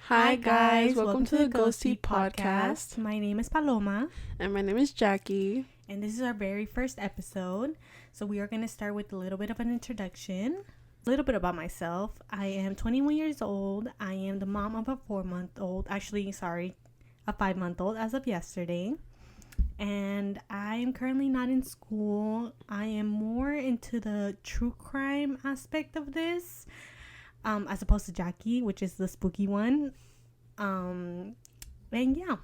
Hi guys, welcome to the Ghostea podcast. My name is Paloma. And my name is Jackie. And this is our very first episode. So we are going to start with a little bit of an introduction. A little bit about myself. I am 21 years old. I am the mom of a 4-month-old. A 5-month-old as of yesterday. And I am currently not in school. I am more into the true crime aspect of this. As opposed to Jackie, which is the spooky one. And yeah.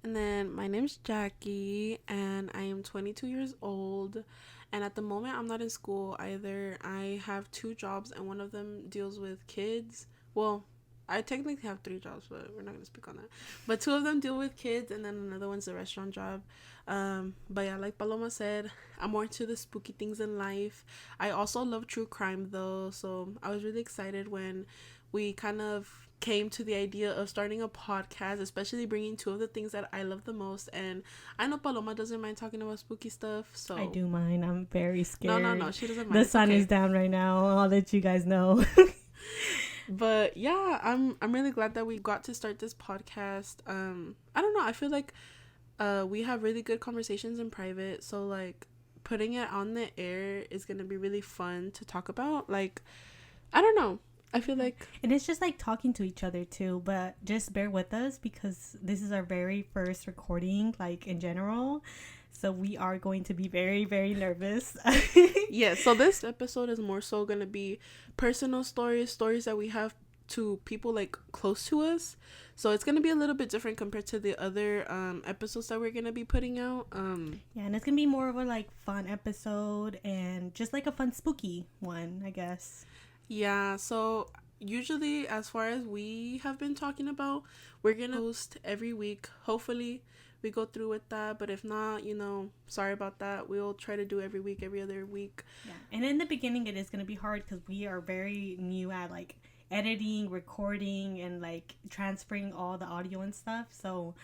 And then my name's Jackie, and I am 22 years old. And at the moment, I'm not in school either. I have 2 jobs, and one of them deals with kids. Well, I technically have 3 jobs, but we're not going to speak on that. But 2 of them deal with kids, and then another one's a restaurant job. But yeah, like Paloma said, I'm more into the spooky things in life. I also love true crime, though. So I was really excited when we kind of came to the idea of starting a podcast, especially bringing 2 of the things that I love the most. And I know Paloma doesn't mind talking about spooky stuff, so I do mind. I'm very scared. No, she doesn't mind. The sun is down right now. I'll let you guys know. But yeah, I'm really glad that we got to start this podcast. I don't know, I feel like we have really good conversations in private, so like putting it on the air is gonna be really fun to talk about. Like, I don't know, I feel like, and it's just like talking to each other too, but just bear with us because this is our very first recording, like in general, so we are going to be very, very nervous. Yeah, so this episode is more so gonna be personal stories that we have to people like close to us, so it's gonna be a little bit different compared to the other episodes that we're gonna be putting out. Yeah, and it's gonna be more of a like fun episode and just like a fun spooky one, I guess. Yeah, so usually as far as we have been talking about, we're gonna post every week. Hopefully we go through with that, but if not, sorry about that. We'll try to do every week, every other week. Yeah, and in the beginning it is gonna be hard because we are very new at like editing, recording, and like transferring all the audio and stuff. So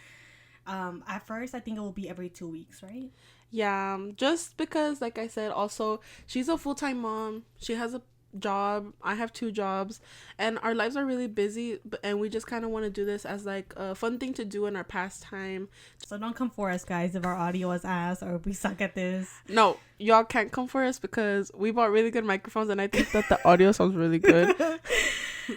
at first I think it will be every 2 weeks, right? Yeah, just because, like I said, also she's a full-time mom. She has a job, I have 2 jobs, and our lives are really busy, and we just kind of want to do this as like a fun thing to do in our pastime. So don't come for us, guys, if our audio is ass or if we suck at this. No, y'all can't come for us because we bought really good microphones, and I think that the audio sounds really good.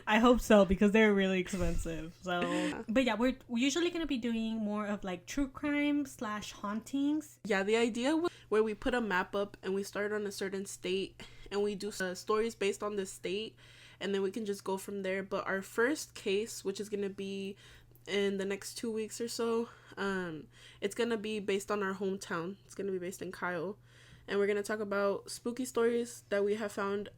I hope so, because they're really expensive. So, but yeah, we're usually gonna be doing more of like true crime / hauntings. Yeah, the idea was where we put a map up and we start on a certain state and we do stories based on the state, and then we can just go from there. But our first case, which is gonna be in the next 2 weeks or so, it's gonna be based on our hometown. It's gonna be based in Kyle, and we're gonna talk about spooky stories that we have found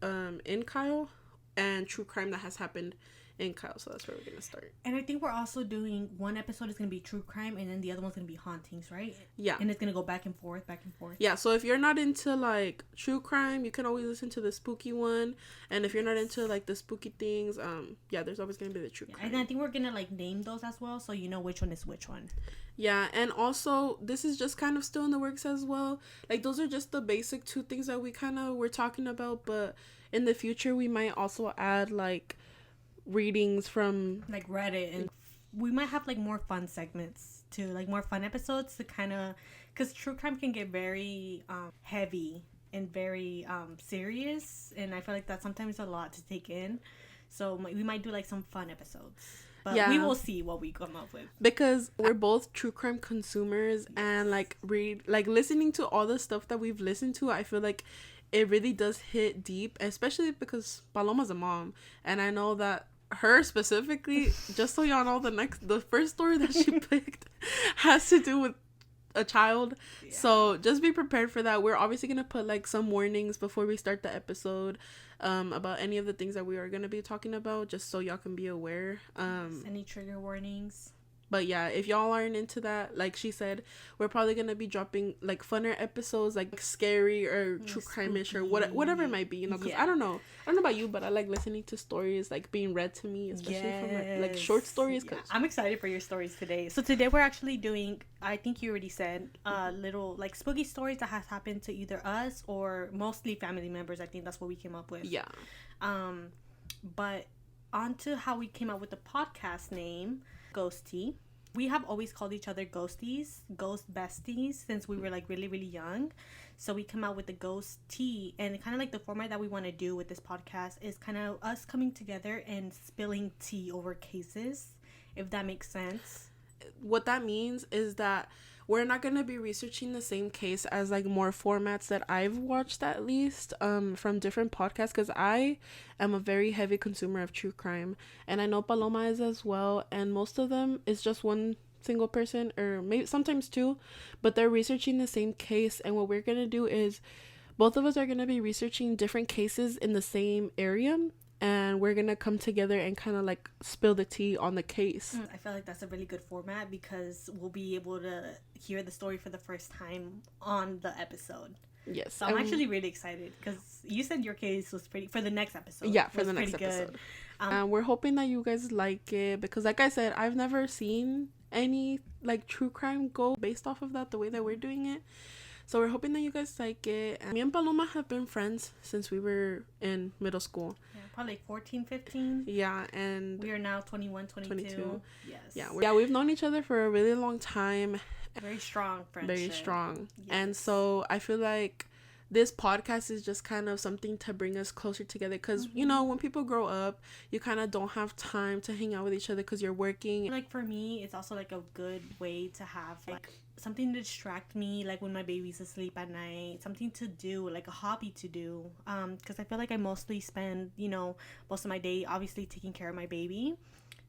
in Kyle and true crime that has happened in Kyle. So that's where we're gonna start. And I think we're also doing one episode is gonna be true crime, and then the other one's gonna be hauntings, right? Yeah, and it's gonna go back and forth. Yeah, so if you're not into like true crime, you can always listen to the spooky one, and if you're not into like the spooky things, yeah, there's always gonna be the true crime. And I think we're gonna like name those as well, so you know which one is which one. Yeah, and also this is just kind of still in the works as well. Like, those are just the basic 2 things that we kind of were talking about, but in the future we might also add like readings from like Reddit, and we might have like more fun segments too, like more fun episodes to kind of, because true crime can get very heavy and very serious, and I feel like that's sometimes a lot to take in, so we might do like some fun episodes, but yeah, we will see what we come up with, because we're both true crime consumers. Yes. And like listening to all the stuff that we've listened to, I feel like it really does hit deep, especially because Paloma's a mom, and I know that her specifically, just so y'all know, the first story that she picked has to do with a child. Yeah. So just be prepared for that. We're obviously gonna put like some warnings before we start the episode about any of the things that we are gonna be talking about, just so y'all can be aware. Any trigger warnings. But yeah, if y'all aren't into that, like she said, we're probably gonna be dropping like funner episodes, like scary or true crime-ish or whatever it might be, because I don't know about you, but I like listening to stories like being read to me, especially from like short stories. Yeah. I'm excited for your stories today. So today we're actually doing, I think you already said, little like spooky stories that has happened to either us or mostly family members. I think that's what we came up with. Yeah. But on to how we came up with the podcast name, Ghostea. We have always called each other ghosties, ghost besties, since we were like really, really young. So we come out with the ghost tea, and kind of like the format that we want to do with this podcast is kind of us coming together and spilling tea over cases, if that makes sense. What that means is that we're not going to be researching the same case as like more formats that I've watched, at least from different podcasts, because I am a very heavy consumer of true crime, and I know Paloma is as well, and most of them is just one single person, or maybe sometimes two, but they're researching the same case. And what we're going to do is both of us are going to be researching different cases in the same area, and we're gonna come together and kind of like spill the tea on the case. I feel like that's a really good format because we'll be able to hear the story for the first time on the episode. Yes. So I'm actually really excited because you said your case was pretty for the next episode. Yeah, for the next episode. We're hoping that you guys like it because, like I said, I've never seen any like true crime go based off of that the way that we're doing it. So we're hoping that you guys like it. And me and Paloma have been friends since we were in middle school. Yeah, probably like 14, 15. Yeah, and we are now 21, 22. Yes. Yeah, we've known each other for a really long time. Very strong friendship. Very strong. Yes. And so I feel like this podcast is just kind of something to bring us closer together because, you know, when people grow up, you kind of don't have time to hang out with each other because you're working. Like for me, it's also like a good way to have like something to distract me, like when my baby's asleep at night, something to do, like a hobby to do, because I feel like I mostly spend, you know, most of my day obviously taking care of my baby.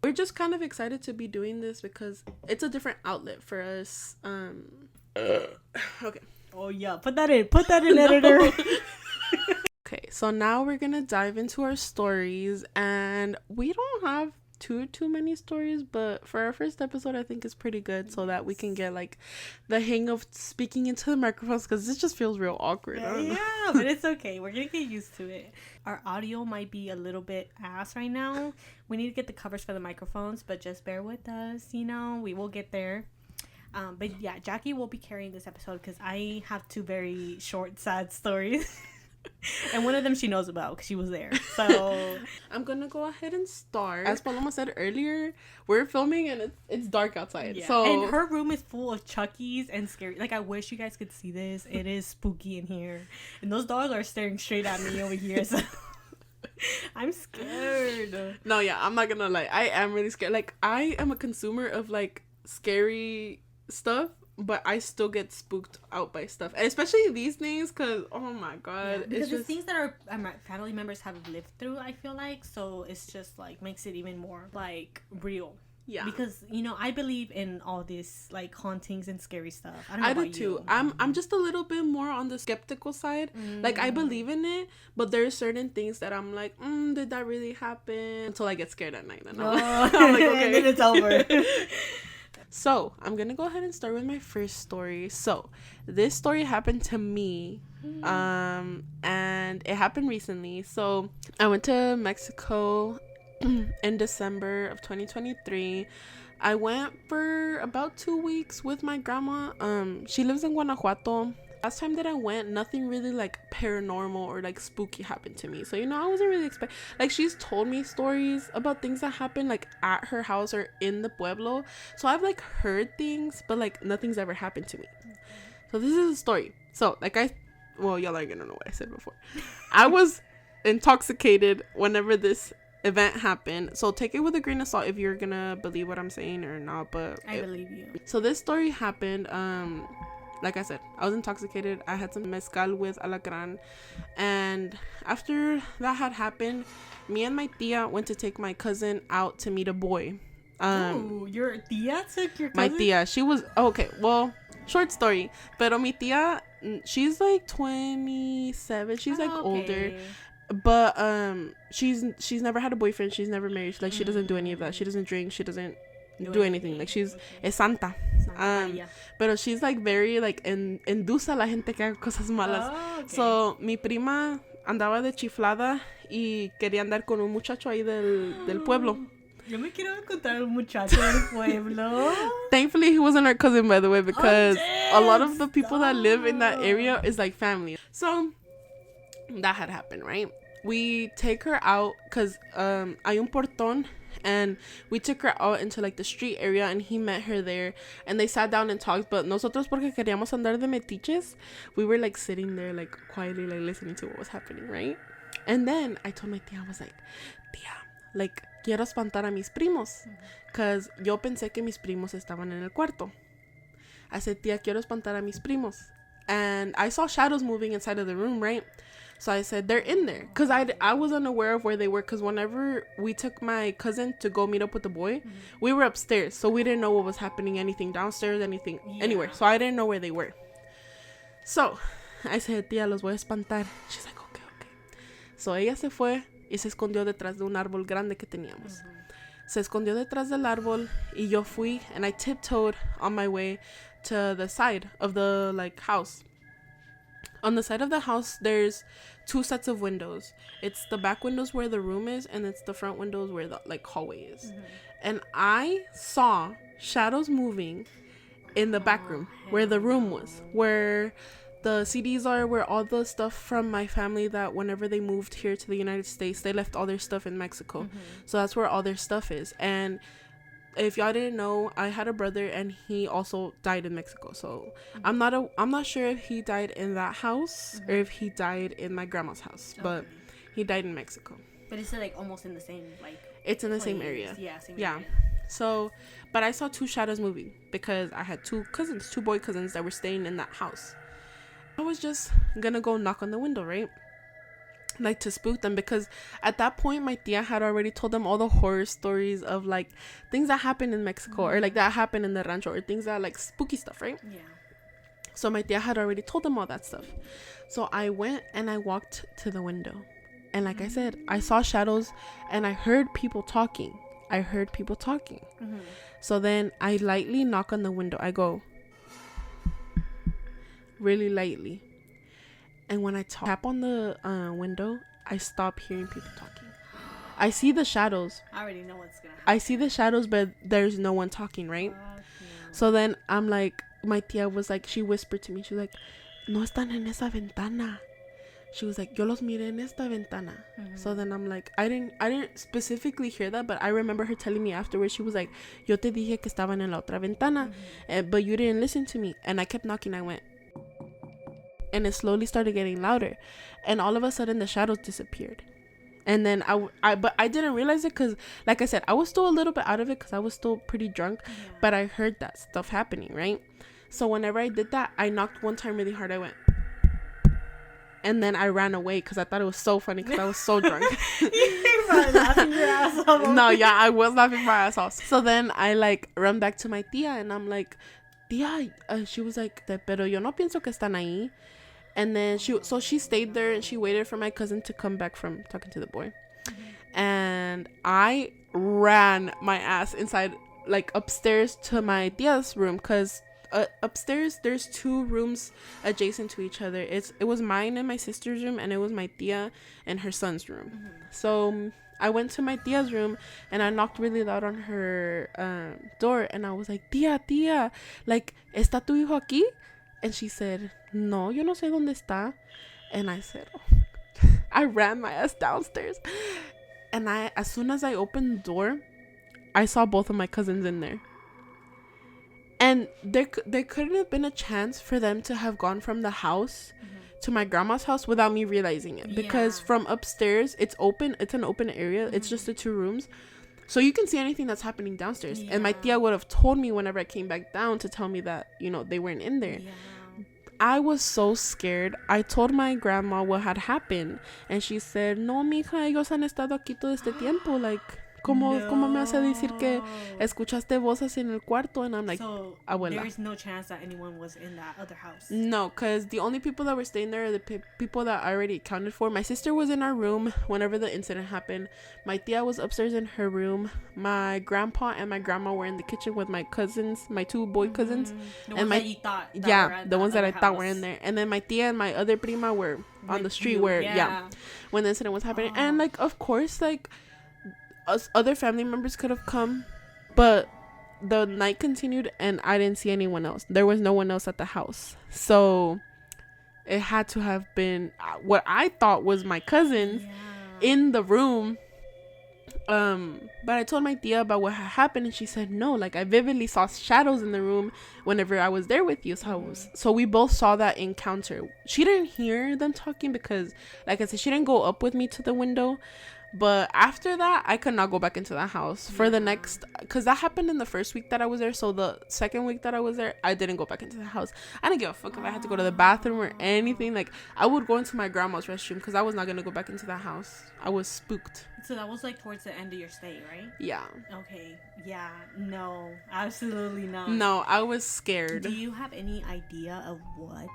We're just kind of excited to be doing this because it's a different outlet for us. Okay. Oh yeah, put that in editor. Okay, so now we're gonna dive into our stories, and we don't have too many stories, but for our first episode I think it's pretty good so that we can get like the hang of speaking into the microphones because this just feels real awkward. Yeah, but it's okay, we're gonna get used to it. Our audio might be a little bit ass right now. We need to get the covers for the microphones, but just bear with us, you know, we will get there. But yeah, Jackie will be carrying this episode because I have two very short sad stories. And one of them she knows about because she was there. So I'm gonna go ahead and start. As Paloma said earlier, we're filming and it's dark outside. Yeah. So and her room is full of Chuckies and scary. Like I wish you guys could see this. It is spooky in here, and those dogs are staring straight at me over here. So I'm scared. No, yeah, I'm not gonna lie. I am really scared. Like I am a consumer of like scary stuff, but I still get spooked out by stuff, and especially these things because oh my god, yeah, because it's things that our family members have lived through, I feel like, so it's just like makes it even more like real. Yeah, because you know I believe in all this like hauntings and scary stuff. I do too. I'm just a little bit more on the skeptical side. Like I believe in it, but there's certain things that I'm like, did that really happen? Until I get scared at night, and I'm like, okay, and then it's over. So, I'm going to go ahead and start with my first story. So, this story happened to me, and it happened recently. So, I went to Mexico in December of 2023. I went for about 2 weeks with my grandma. She lives in Guanajuato. Last time that I went, nothing really like paranormal or like spooky happened to me. So, you know, I wasn't really expecting, like she's told me stories about things that happen like at her house or in the pueblo. So I've like heard things, but like nothing's ever happened to me. So this is a story. So like y'all are gonna know what I said before. I was intoxicated whenever this event happened. So take it with a grain of salt if you're gonna believe what I'm saying or not. But I believe you. So this story happened, like I said, I was intoxicated. I had some mezcal with alacran. And after that had happened, me and my tia went to take my cousin out to meet a boy. Your tia took your cousin? My tia. She was... okay, well, short story. Pero mi tia, she's like 27. She's like older. But she's never had a boyfriend. She's never married. Like, she doesn't do any of that. She doesn't drink. She doesn't do anything. Like, she's es santa. Pero she's like very like endulza a la gente que haga cosas malas. So mi prima andaba de chiflada y quería andar con un muchacho ahí del pueblo. Yo me quiero encontrar un muchacho del pueblo. Thankfully he wasn't our cousin, by the way, because a lot of the people that live in that area is like family. So that had happened, right? we take her out because hay un portón, and we took her out into like the street area, and he met her there, and they sat down and talked. But nosotros, porque queríamos andar de metiches, we were like sitting there like quietly, like listening to what was happening, right? And then I told my tia, I was like, tia, like, quiero espantar a mis primos, because yo pensé que mis primos estaban en el cuarto. I said, tia, quiero espantar a mis primos. And I saw shadows moving inside of the room, right? So I said, they're in there. Because I was unaware of where they were. Because whenever we took my cousin to go meet up with the boy, we were upstairs. So we didn't know what was happening, anything downstairs, anything, anywhere. So I didn't know where they were. So I said, tía, los voy a espantar. She's like, okay, okay. So ella se fue y se escondió detrás de un árbol grande que teníamos. Se escondió detrás del árbol y yo fui, and I tiptoed on my way to the side of the like house. On the side of the house, there's 2 sets of windows. It's the back windows where the room is, and it's the front windows where the like hallway is. And I saw shadows moving in the back room where the room was, where the CDs are, where all the stuff from my family that whenever they moved here to the United States, they left all their stuff in Mexico. So that's where all their stuff is. And if y'all didn't know, I had a brother and he also died in Mexico. So I'm not sure if he died in that house or if he died in my grandma's house, but he died in Mexico. But it's like almost in the same like. It's in the same area. Yeah, same area. So, but I saw 2 shadows moving because I had 2 boy cousins that were staying in that house. I was just gonna go knock on the window, right? Like to spook them, because at that point my tia had already told them all the horror stories of like things that happened in Mexico or like that happened in the rancho or things that like spooky stuff, right? Yeah. So my tia had already told them all that stuff. So I went and I walked to the window, and like I said, I saw shadows and I heard people talking. So then I lightly knock on the window. I go really lightly, and when I tap on the window, I stop hearing people talking. I see the shadows. I already know what's gonna happen. I see the shadows, but there's no one talking, right? So then I'm like, my tia was like, she whispered to me, she was like, no están en esa ventana. She was like, yo los miré en esta ventana. So then I'm like, I didn't specifically hear that, but I remember her telling me afterwards. She was like, yo te dije que estaban en la otra ventana, but you didn't listen to me. And I kept knocking. I went, and it slowly started getting louder, and all of a sudden the shadows disappeared. And then but I didn't realize it because, like I said, I was still a little bit out of it because I was still pretty drunk, but I heard that stuff happening, right? So whenever I did that, I knocked one time really hard. I went, and then I ran away because I thought it was so funny because I was so drunk. You were laughing your ass off. No, yeah, I was laughing my ass off. So then I like run back to my tia, and I'm like, tia, she was like, pero yo no pienso que están ahí. And then she stayed there and she waited for my cousin to come back from talking to the boy. And I ran my ass inside, like upstairs to my tia's room, because upstairs there's 2 rooms adjacent to each other. It was mine and my sister's room, and it was my tia and her son's room. So I went to my tia's room and I knocked really loud on her door, and I was like, tia, like, ¿está tu hijo aquí? And she said, no, yo no sé dónde está. And I said, oh. I ran my ass downstairs, and as soon as I opened the door, I saw both of my cousins in there. And there couldn't have been a chance for them to have gone from the house to my grandma's house without me realizing it, because from upstairs, it's an open area. It's just the 2 rooms, so you can see anything that's happening downstairs. And my tia would have told me whenever I came back down to tell me that, they weren't in there. I was so scared. I told my grandma what had happened, and she said, no, mija, ellos han estado aquí todo este tiempo, like, ¿Cómo me hace decir que escuchaste voces en el cuarto? And I'm like, so abuela. There's no chance that anyone was in that other house. No, because the only people that were staying there are the people that I already accounted for. My sister was in our room whenever the incident happened. My tia was upstairs in her room. My grandpa and my grandma were in the kitchen with my cousins, my 2 boy cousins. The and ones that you thought that yeah, were at the ones that I house. thought were in there. And then my tia and my other prima were on the street when the incident was happening. And like, of course, like, us other family members could have come, but the night continued and I didn't see anyone else. There was no one else at the house, so it had to have been what I thought was my cousins. in the room. But I told my tia about what had happened, and she said no, like I vividly saw shadows in the room whenever I was there with you. So we both saw that encounter. She didn't hear them talking because, like I said, she didn't go up with me to the window. But after that, I could not go back into the house for the next, because that happened in the first week that I was there. So the second week that I was there, I didn't go back into the house. I didn't give a fuck if I had to go to the bathroom or anything. Like, I would go into my grandma's restroom because I was not going to go back into the house. I was spooked. So that was like towards the end of your stay, right? Yeah. Okay. Yeah. No, absolutely not. No, I was scared. Do you have any idea of what?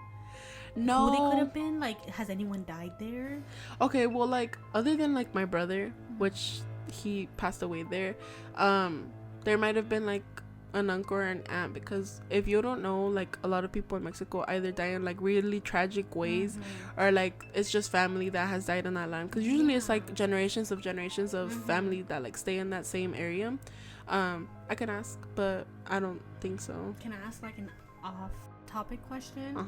No. Who they could have been? Like, has anyone died there? Okay, well, like, other than, like, my brother, which he passed away there, there might have been, like, an uncle or an aunt, because if you don't know, like, a lot of people in Mexico either die in, like, really tragic ways, or, like, it's just family that has died in that land, because usually it's, like, generations of family that, like, stay in that same area. I can ask, but I don't think so. Can I ask, like, an off-topic question?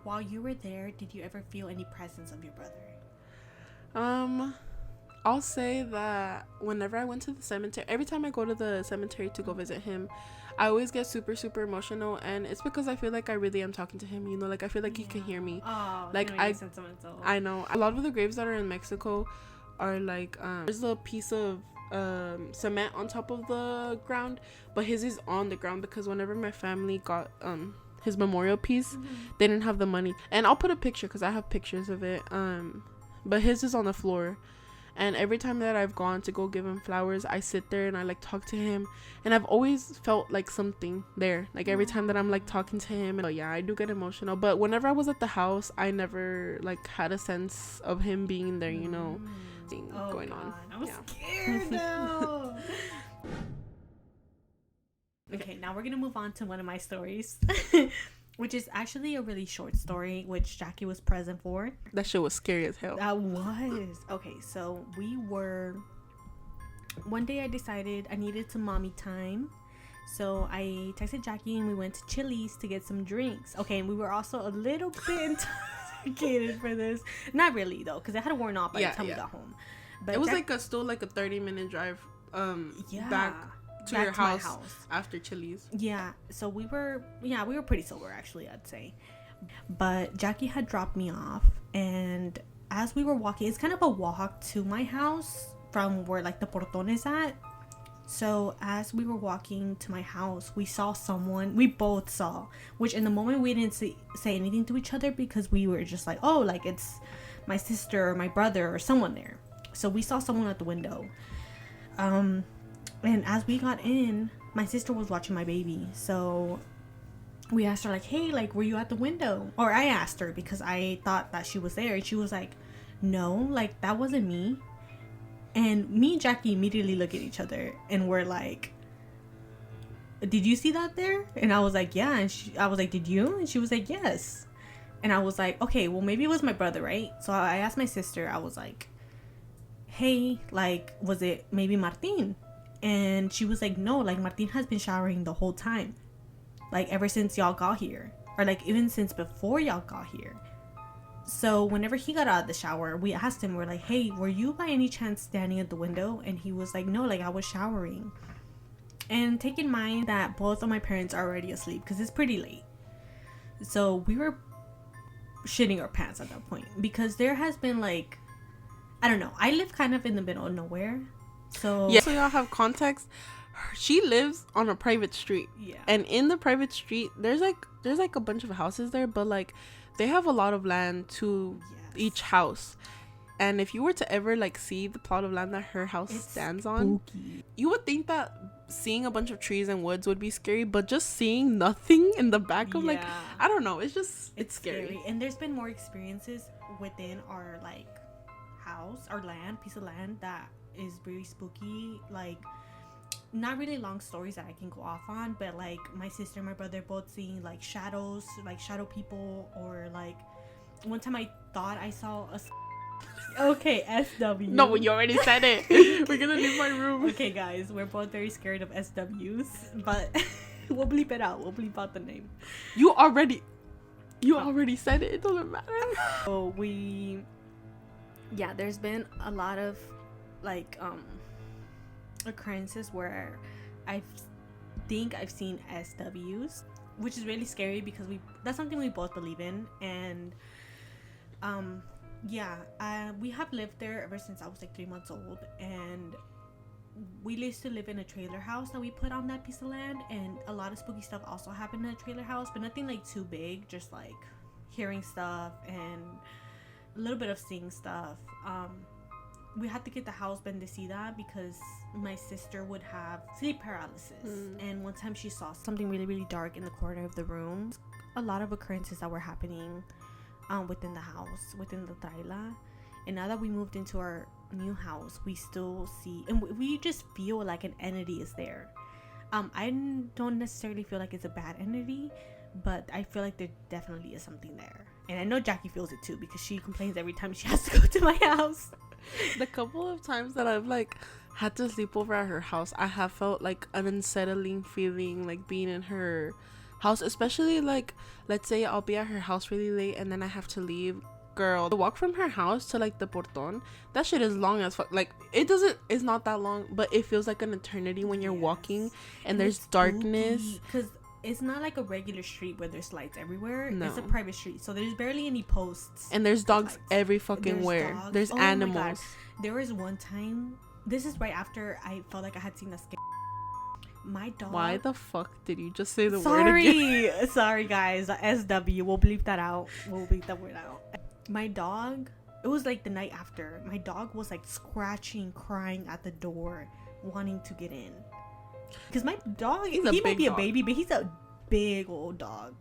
While you were there, did you ever feel any presence of your brother? I'll say that whenever I went to the cemetery, every time I go to the cemetery to go visit him, I always get super, super emotional, and it's because I feel like I really am talking to him, you know, like I feel like he can hear me. Oh, like I know a lot of the graves that are in Mexico are like there's a piece of cement on top of the ground, but his is on the ground, because whenever my family got his memorial piece, they didn't have the money, and I'll put a picture because I have pictures of it, but his is on the floor. And every time that I've gone to go give him flowers, I sit there and I like talk to him, and I've always felt like something there, like every time that I'm like talking to him. And yeah, I do get emotional, but whenever I was at the house, I never like had a sense of him being there, you know. Going on. I'm scared now. Okay, now we're gonna move on to one of my stories, which is actually a really short story, which Jackie was present for. That shit was scary as hell. That was. Okay, so one day I decided I needed some mommy time. So I texted Jackie and we went to Chili's to get some drinks. Okay, and we were also a little bit intoxicated for this. Not really, though, because it had worn off by the time we got home. But it was still like a 30-minute drive back to your house after Chili's. Yeah, so we were pretty sober, actually, I'd say. But Jackie had dropped me off, and as we were walking, it's kind of a walk to my house from where like the portón is at. So as we were walking to my house, we saw someone, we both saw, which in the moment we didn't say anything to each other, because we were just like, oh, like it's my sister or my brother or someone there. So we saw someone at the window. And as we got in, my sister was watching my baby. So we asked her, like, hey, like, were you at the window? Or I asked her because I thought that she was there. And she was like, no, like, that wasn't me. And me and Jackie immediately look at each other and we're like, did you see that there? And I was like, yeah. And I was like, did you? And she was like, yes. And I was like, okay, well, maybe it was my brother, right? So I asked my sister, I was like, hey, like, was it maybe Martin? And she was like, no, like, Martin has been showering the whole time, like ever since y'all got here, or like even since before y'all got here. So whenever he got out of the shower, we asked him, we're like, hey, were you by any chance standing at the window? And he was like, no, like I was showering. And take in mind that both of my parents are already asleep because it's pretty late. So we were shitting our pants at that point, because there has been like, I don't know, I live kind of in the middle of nowhere. So yeah, so y'all have context. She lives on a private street. Yeah. And in the private street, there's like a bunch of houses there, but like they have a lot of land to each house. And if you were to ever like see the plot of land that her house stands on, you would think that seeing a bunch of trees and woods would be scary, but just seeing nothing in the back of like, I don't know, it's scary. And there's been more experiences within our like house, our piece of land, that is very spooky. Like, not really long stories that I can go off on, but like my sister and my brother both seeing like shadows, like shadow people, or like one time I thought I saw a okay, SW. No, you already said it. We're gonna leave my room. Okay, guys, we're both very scared of SWs, but we'll bleep it out. We'll bleep out the name. You already said it. It doesn't matter. So we yeah, there's been a lot of like occurrences where I think I've seen SWs, which is really scary because that's something we both believe in. And yeah, we have lived there ever since I was like 3 months old, and we used to live in a trailer house that we put on that piece of land, and a lot of spooky stuff also happened in the trailer house, but nothing like too big, just like hearing stuff and a little bit of seeing stuff. We had to get the house bendecida because my sister would have sleep paralysis, and one time she saw something really, really dark in the corner of the room. A lot of occurrences that were happening within the house, within the traila. And now that we moved into our new house, we still see, and we just feel like an entity is there. I don't necessarily feel like it's a bad entity, but I feel like there definitely is something there. And I know Jackie feels it too because she complains every time she has to go to my house. The couple of times that I've like had to sleep over at her house, I have felt like an unsettling feeling, like being in her house, especially like, let's say I'll be at her house really late and then I have to leave. Girl, the walk from her house to like the porton, that shit is long as fuck. Like it's not that long, but it feels like an eternity when you're walking and there's darkness, because it's not like a regular street where there's lights everywhere. No. It's a private street, so there's barely any posts, and there's dogs every fucking where. There's animals. There was one time, this is right after I felt like I had seen a scare. My dog, why the fuck did you just say the word again? Sorry guys, SW, we'll bleep that out. We'll bleep that word out. My dog, it was like the night after, my dog was like scratching, crying at the door, wanting to get in. Because my dog, he might be a baby, but he's a big old dog.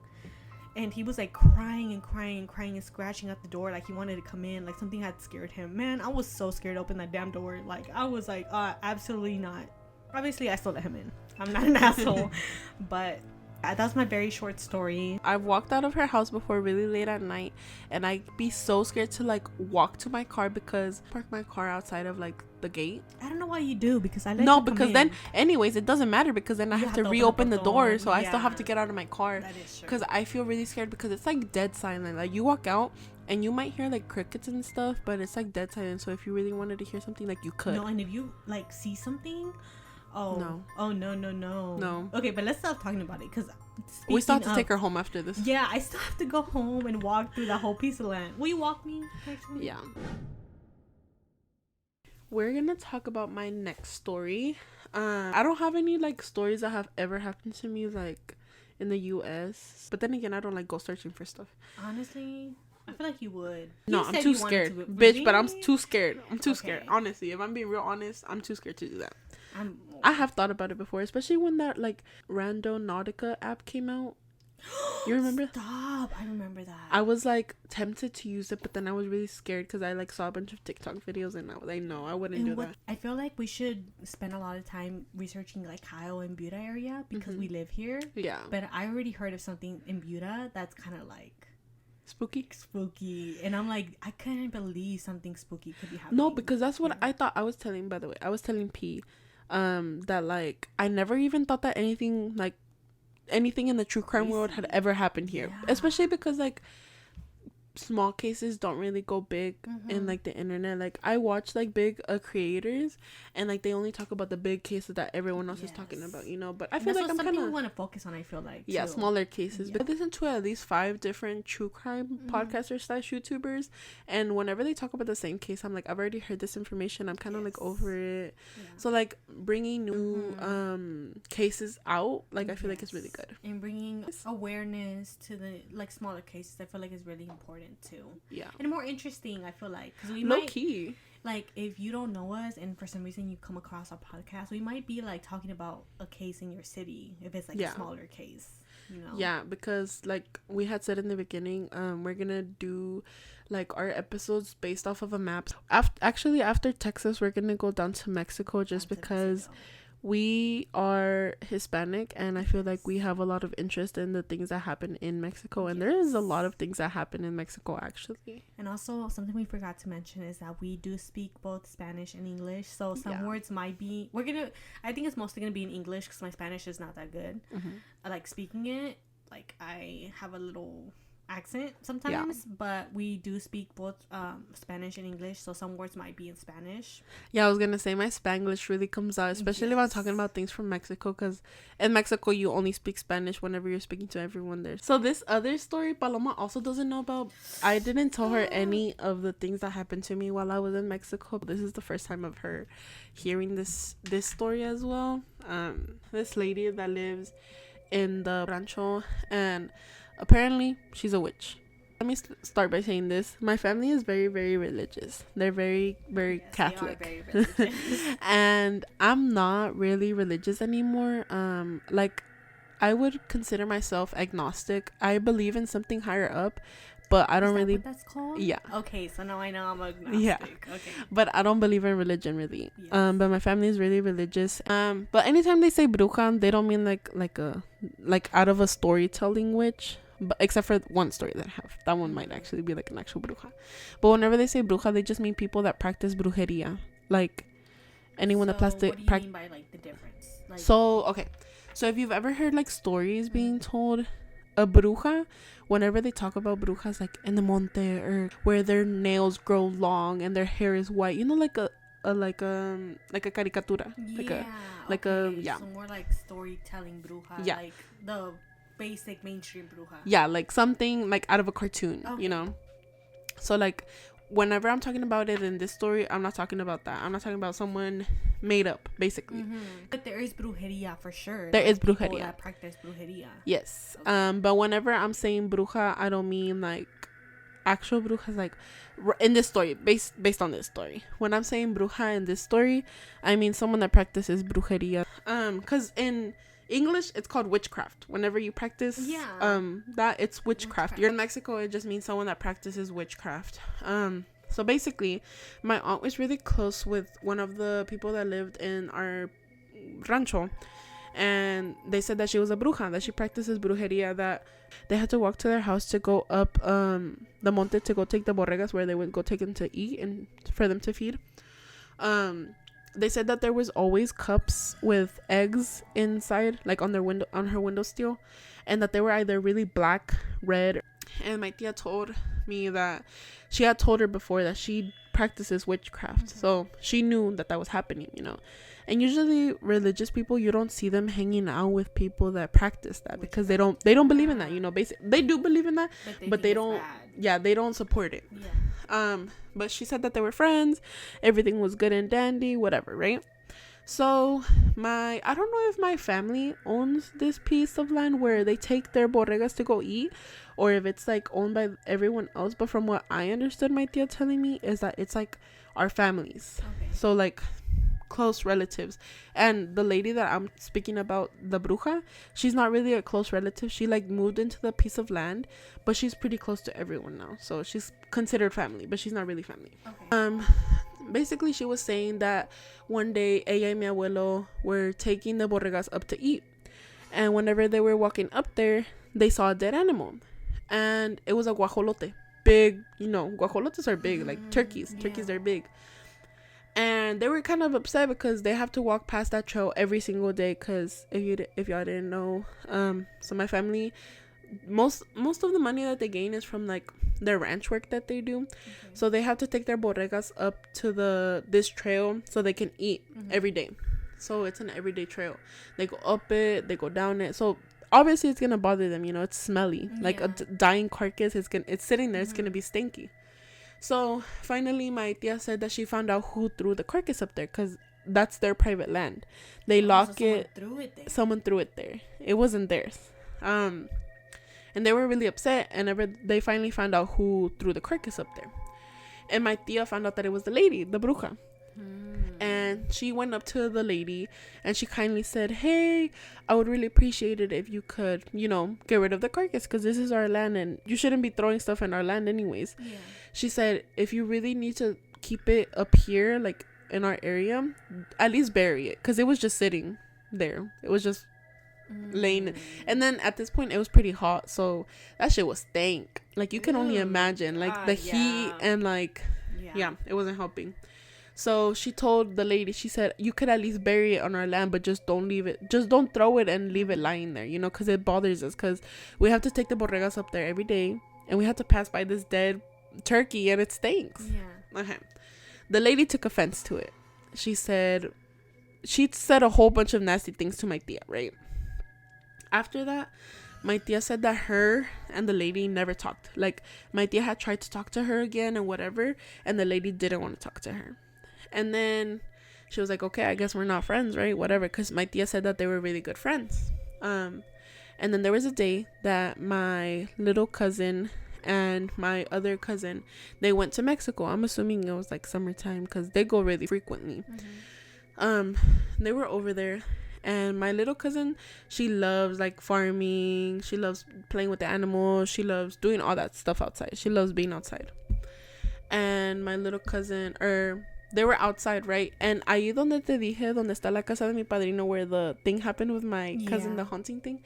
And he was like crying and crying and crying and scratching at the door like he wanted to come in, like something had scared him. Man, I was so scared to open that damn door. Like, I was like, absolutely not. Obviously, I still let him in. I'm not an asshole. But that's my very short story. I've walked out of her house before really late at night, and I'd be so scared to like walk to my car because I park my car outside of like the gate. I don't know why you do, because I let no you come because in. Then anyways it doesn't matter because then I have to reopen the door, so I still have to get out of my car. That is true. Because I feel really scared because it's like dead silent. Like you walk out and you might hear like crickets and stuff, but it's like dead silent, so if you really wanted to hear something, like you could. No, and if you like see something, no. Okay, but let's stop talking about it because we still have to take her home after this. Yeah, I still have to go home and walk through that whole piece of land. Will you walk me? Actually? Yeah. We're gonna talk about my next story. I don't have any like stories that have ever happened to me like in the US, but then again I don't like go searching for stuff. Honestly, I feel like you would. No, I'm too scared, bitch. But I'm too scared. I'm too scared. Honestly, if I'm being real honest, I'm too scared to do that. I have thought about it before, especially when that like Rando Nautica app came out. You remember? Stop! I remember that. I was like tempted to use it, but then I was really scared because I like saw a bunch of TikTok videos and I was like, no, I wouldn't do that. I feel like we should spend a lot of time researching like Kyle and Buda area because we live here. Yeah. But I already heard of something in Buda that's kind of like spooky, and I'm like, I couldn't believe something spooky could be happening. No, because that's what I thought. I was telling, by the way, I was telling P that like I never even thought that anything in the true crime world had ever happened here, especially because like small cases don't really go big in like the internet. Like I watch like big creators and like they only talk about the big cases that everyone else is talking about, you know. But I feel like I'm kind of we want to focus on. I feel like smaller cases. But I listen to at least 5 different true crime podcasters / YouTubers, and whenever they talk about the same case, I'm like, I've already heard this information. I'm kind of like over it. So like bringing new cases out, like I feel like it's really good, and bringing awareness to the like smaller cases. I feel like is really important too. Yeah. And more interesting, I feel like, because we low key, like, if you don't know us and for some reason you come across our podcast, we might be like talking about a case in your city if it's like a smaller case, you know. Yeah, because like we had said in the beginning, we're gonna do like our episodes based off of a map. After Texas, we're gonna go down to Mexico just because we are Hispanic and I feel like we have a lot of interest in the things that happen in Mexico, and there is a lot of things that happen in Mexico actually. And also something we forgot to mention is that we do speak both Spanish and English, so some words might be I think it's mostly gonna be in English because my Spanish is not that good. I like speaking it, like I have a little accent sometimes, but we do speak both Spanish and English, so some words might be in Spanish. Yeah, I was gonna say my Spanglish really comes out, especially when I'm talking about things from Mexico, because in Mexico you only speak Spanish whenever you're speaking to everyone there. So this other story Paloma also doesn't know about. I didn't tell her any of the things that happened to me while I was in Mexico. This is the first time of her hearing this story as well. This lady that lives in the rancho, and apparently she's a witch. Let me start by saying this. My family is very, very religious. They're very, very Catholic. They are very religious. And I'm not really religious anymore. Like, I would consider myself agnostic. I believe in something higher up, but I don't really. What that's called? Yeah. Okay, so now I know I'm agnostic. Yeah. Okay. But I don't believe in religion really. Yes. But my family is really religious. But anytime they say bruja, they don't mean like out of a storytelling witch. But except for one story that I have, that one might actually be like an actual bruja. But whenever they say bruja, they just mean people that practice brujeria, like anyone that What do you mean by like the difference? Like, so okay, so if you've ever heard like stories being told, a bruja, whenever they talk about brujas like in the monte, or where their nails grow long and their hair is white, you know, like a caricatura, so more like storytelling bruja, like the basic mainstream bruja. Yeah, like something like out of a cartoon, you know. So like whenever I'm talking about it in this story, I'm not talking about that. I'm not talking about someone made up, basically. But there is brujeria for sure. There is brujeria. That practice brujeria. Yes. But whenever I'm saying bruja, I don't mean like actual brujas, like in this story, based on this story. When I'm saying bruja in this story, I mean someone that practices brujeria. Because in English it's called witchcraft. Whenever you practice that, it's witchcraft. You're in Mexico, it just means someone that practices witchcraft. So basically my aunt was really close with one of the people that lived in our rancho, and they said that she was a bruja, that she practices brujeria, that they had to walk to their house to go up the monte to go take the borregas where they would go take them to eat and for them to feed. They said that there was always cups with eggs inside, like on her window sill, and that they were either really black, red. And my tia told me that she had told her before that she practices witchcraft, so she knew that was happening, you know. And usually religious people, you don't see them hanging out with people that practice that, because they don't believe in that, you know. Basically they do believe in that, but they don't they don't support it. But she said that they were friends, everything was good and dandy, whatever, right? So I don't know if my family owns this piece of land where they take their borregas to go eat, or if it's like owned by everyone else. But from what I understood my tia telling me is that it's like our families. So like close relatives. And the lady that I'm speaking about, the bruja, she's not really a close relative. She like moved into the piece of land, but she's pretty close to everyone now, so she's considered family, but she's not really family. Basically she was saying that one day ella and mi abuelo were taking the borregas up to eat, and whenever they were walking up there, they saw a dead animal, and it was a guajolote, big, you know, guajolotes are big, like turkeys are big. And they were kind of upset because they have to walk past that trail every single day, because if y'all didn't know, so my family, most of the money that they gain is from like their ranch work that they do. So they have to take their borregas up to this trail so they can eat every day. So it's an everyday trail. They go up it, they go down it. So obviously it's gonna bother them, you know. It's smelly, like a dying carcass. It's sitting there. It's gonna be stinky. So finally my tia said that she found out who threw the carcass up there, because that's their private land. They lock it. Someone threw it there. It wasn't theirs. And they were really upset, and they finally found out who threw the carcass up there. And my tia found out that it was the lady, the bruja. And she went up to the lady and she kindly said, "Hey, I would really appreciate it if you could, you know, get rid of the carcass, because this is our land and you shouldn't be throwing stuff in our land anyways." She said, "If you really need to keep it up here, like in our area, at least bury it, because it was just sitting there. It was just laying." And then at this point it was pretty hot, so that shit was stank. Like you can only imagine, like the heat, and like it wasn't helping. So she told the lady, she said, "You could at least bury it on our land, but just don't leave it. Just don't throw it and leave it lying there, you know, because it bothers us, because we have to take the borregas up there every day, and we had to pass by this dead turkey and it stinks. Yeah. Okay. The lady took offense to it. She said a whole bunch of nasty things to my tia, right? After that, my tia said that her and the lady never talked. Like, my tia had tried to talk to her again and whatever, and the lady didn't want to talk to her. And then she was like, okay, I guess we're not friends, right? Whatever, because my tia said that they were really good friends. And then there was a day that my little cousin and my other cousin, they went to Mexico. I'm assuming it was like summertime because they go really frequently. They were over there, and my little cousin, she loves like farming, she loves playing with the animals, she loves doing all that stuff outside, she loves being outside. And my little cousin, they were outside, right? And ahí donde te dije, donde está la casa de mi padrino, where the thing happened with my cousin, the haunting thing,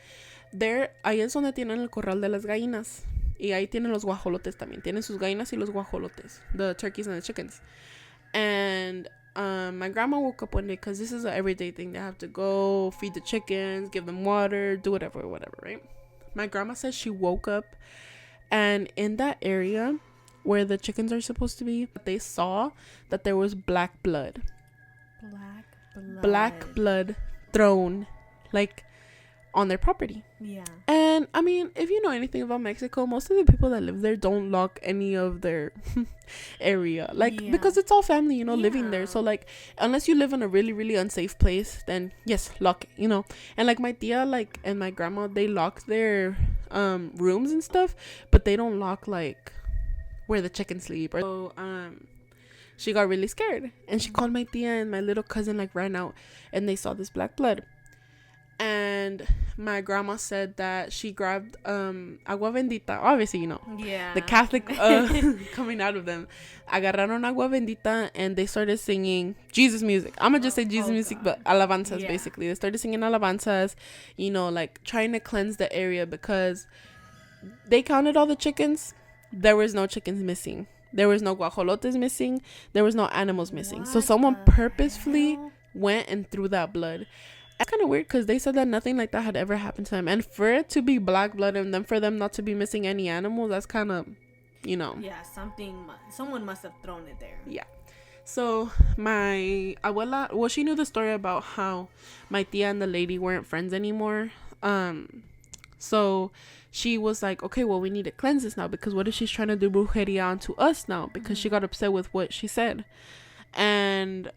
there, ahí es donde tienen el corral de las gallinas. Y ahí tienen los guajolotes también. Tienen sus gallinas y los guajolotes. The turkeys and the chickens. And my grandma woke up one day, because this is an everyday thing. They have to go feed the chickens, give them water, do whatever, right? My grandma says she woke up, and in that area where the chickens are supposed to be, they saw that there was black blood. Black blood thrown, like, on their property. Yeah. And I mean, if you know anything about Mexico, most of the people that live there don't lock any of their area, like, because it's all family, you know, living there. So like, unless you live in a really, really unsafe place, then yes, lock it, you know. And like my tia, like, and my grandma, they lock their rooms and stuff, but they don't lock like where the chickens sleep. So she got really scared, and she called my tia, and my little cousin like ran out, and they saw this black blood. And my grandma said that she grabbed agua bendita. Obviously, you know, the Catholic coming out of them. Agarraron agua bendita, and they started singing Jesus music. I'm gonna just say Jesus music, but alabanzas, basically. They started singing alabanzas, you know, like trying to cleanse the area, because they counted all the chickens. There was no chickens missing. There was no guajolotes missing. There was no animals missing. So someone purposefully went and threw that blood. It's kind of weird, because they said that nothing like that had ever happened to them, and for it to be black blood and then for them not to be missing any animals, that's kind of, you know, someone must have thrown it there. So my abuela, well, she knew the story about how my tia and the lady weren't friends anymore. So she was like, okay, well, we need to cleanse this now, because what if she's trying to do brujeria onto us now, because she got upset with what she said. And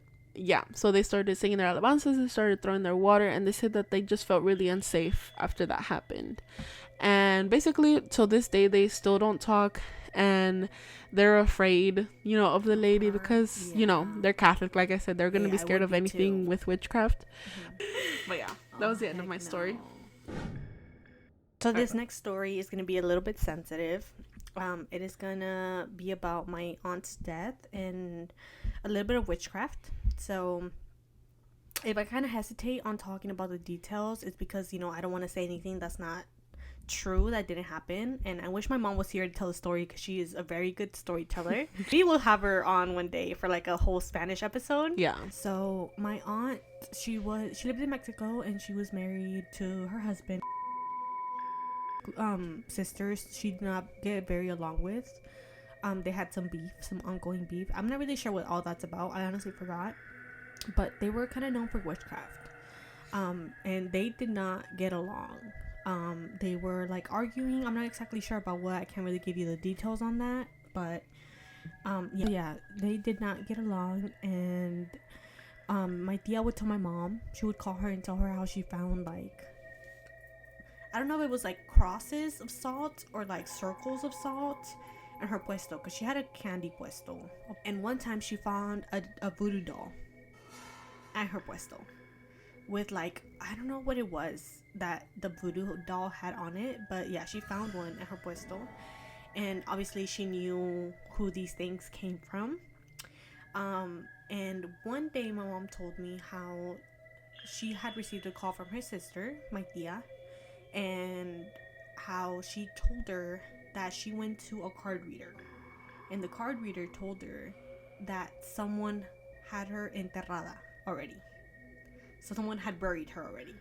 so they started singing their alabanzas, they started throwing their water, and they said that they just felt really unsafe after that happened. And basically, till this day, they still don't talk, and they're afraid, you know, of the lady, because, you know, they're Catholic. Like I said, they're going to be scared of anything with witchcraft. But yeah, that was the end of my story. So this next story is going to be a little bit sensitive. It is going to be about my aunt's death and a little bit of witchcraft. So if I kind of hesitate on talking about the details, it's because, you know, I don't want to say anything that's not true, that didn't happen. And I wish my mom was here to tell the story, because she is a very good storyteller. We will have her on one day for like a whole Spanish episode. So my aunt, she lived in Mexico, and she was married to her husband. Sisters she did not get very along with. They had some ongoing beef. I'm not really sure what all that's about. I honestly forgot. But they were kind of known for witchcraft. And they did not get along. They were like arguing. I'm not exactly sure about what. I can't really give you the details on that. But they did not get along. And my tia would tell my mom. She would call her and tell her how she found, like, I don't know if it was like crosses of salt or like circles of salt in her puesto, because she had a candy puesto. And one time she found a voodoo doll at her puesto with, like, I don't know what it was that the voodoo doll had on it, but yeah, she found one at her puesto. And obviously she knew who these things came from. And one day my mom told me how she had received a call from her sister, my tia, and how she told her that she went to a card reader, and the card reader told her that someone had her enterrada already. So someone had buried her already,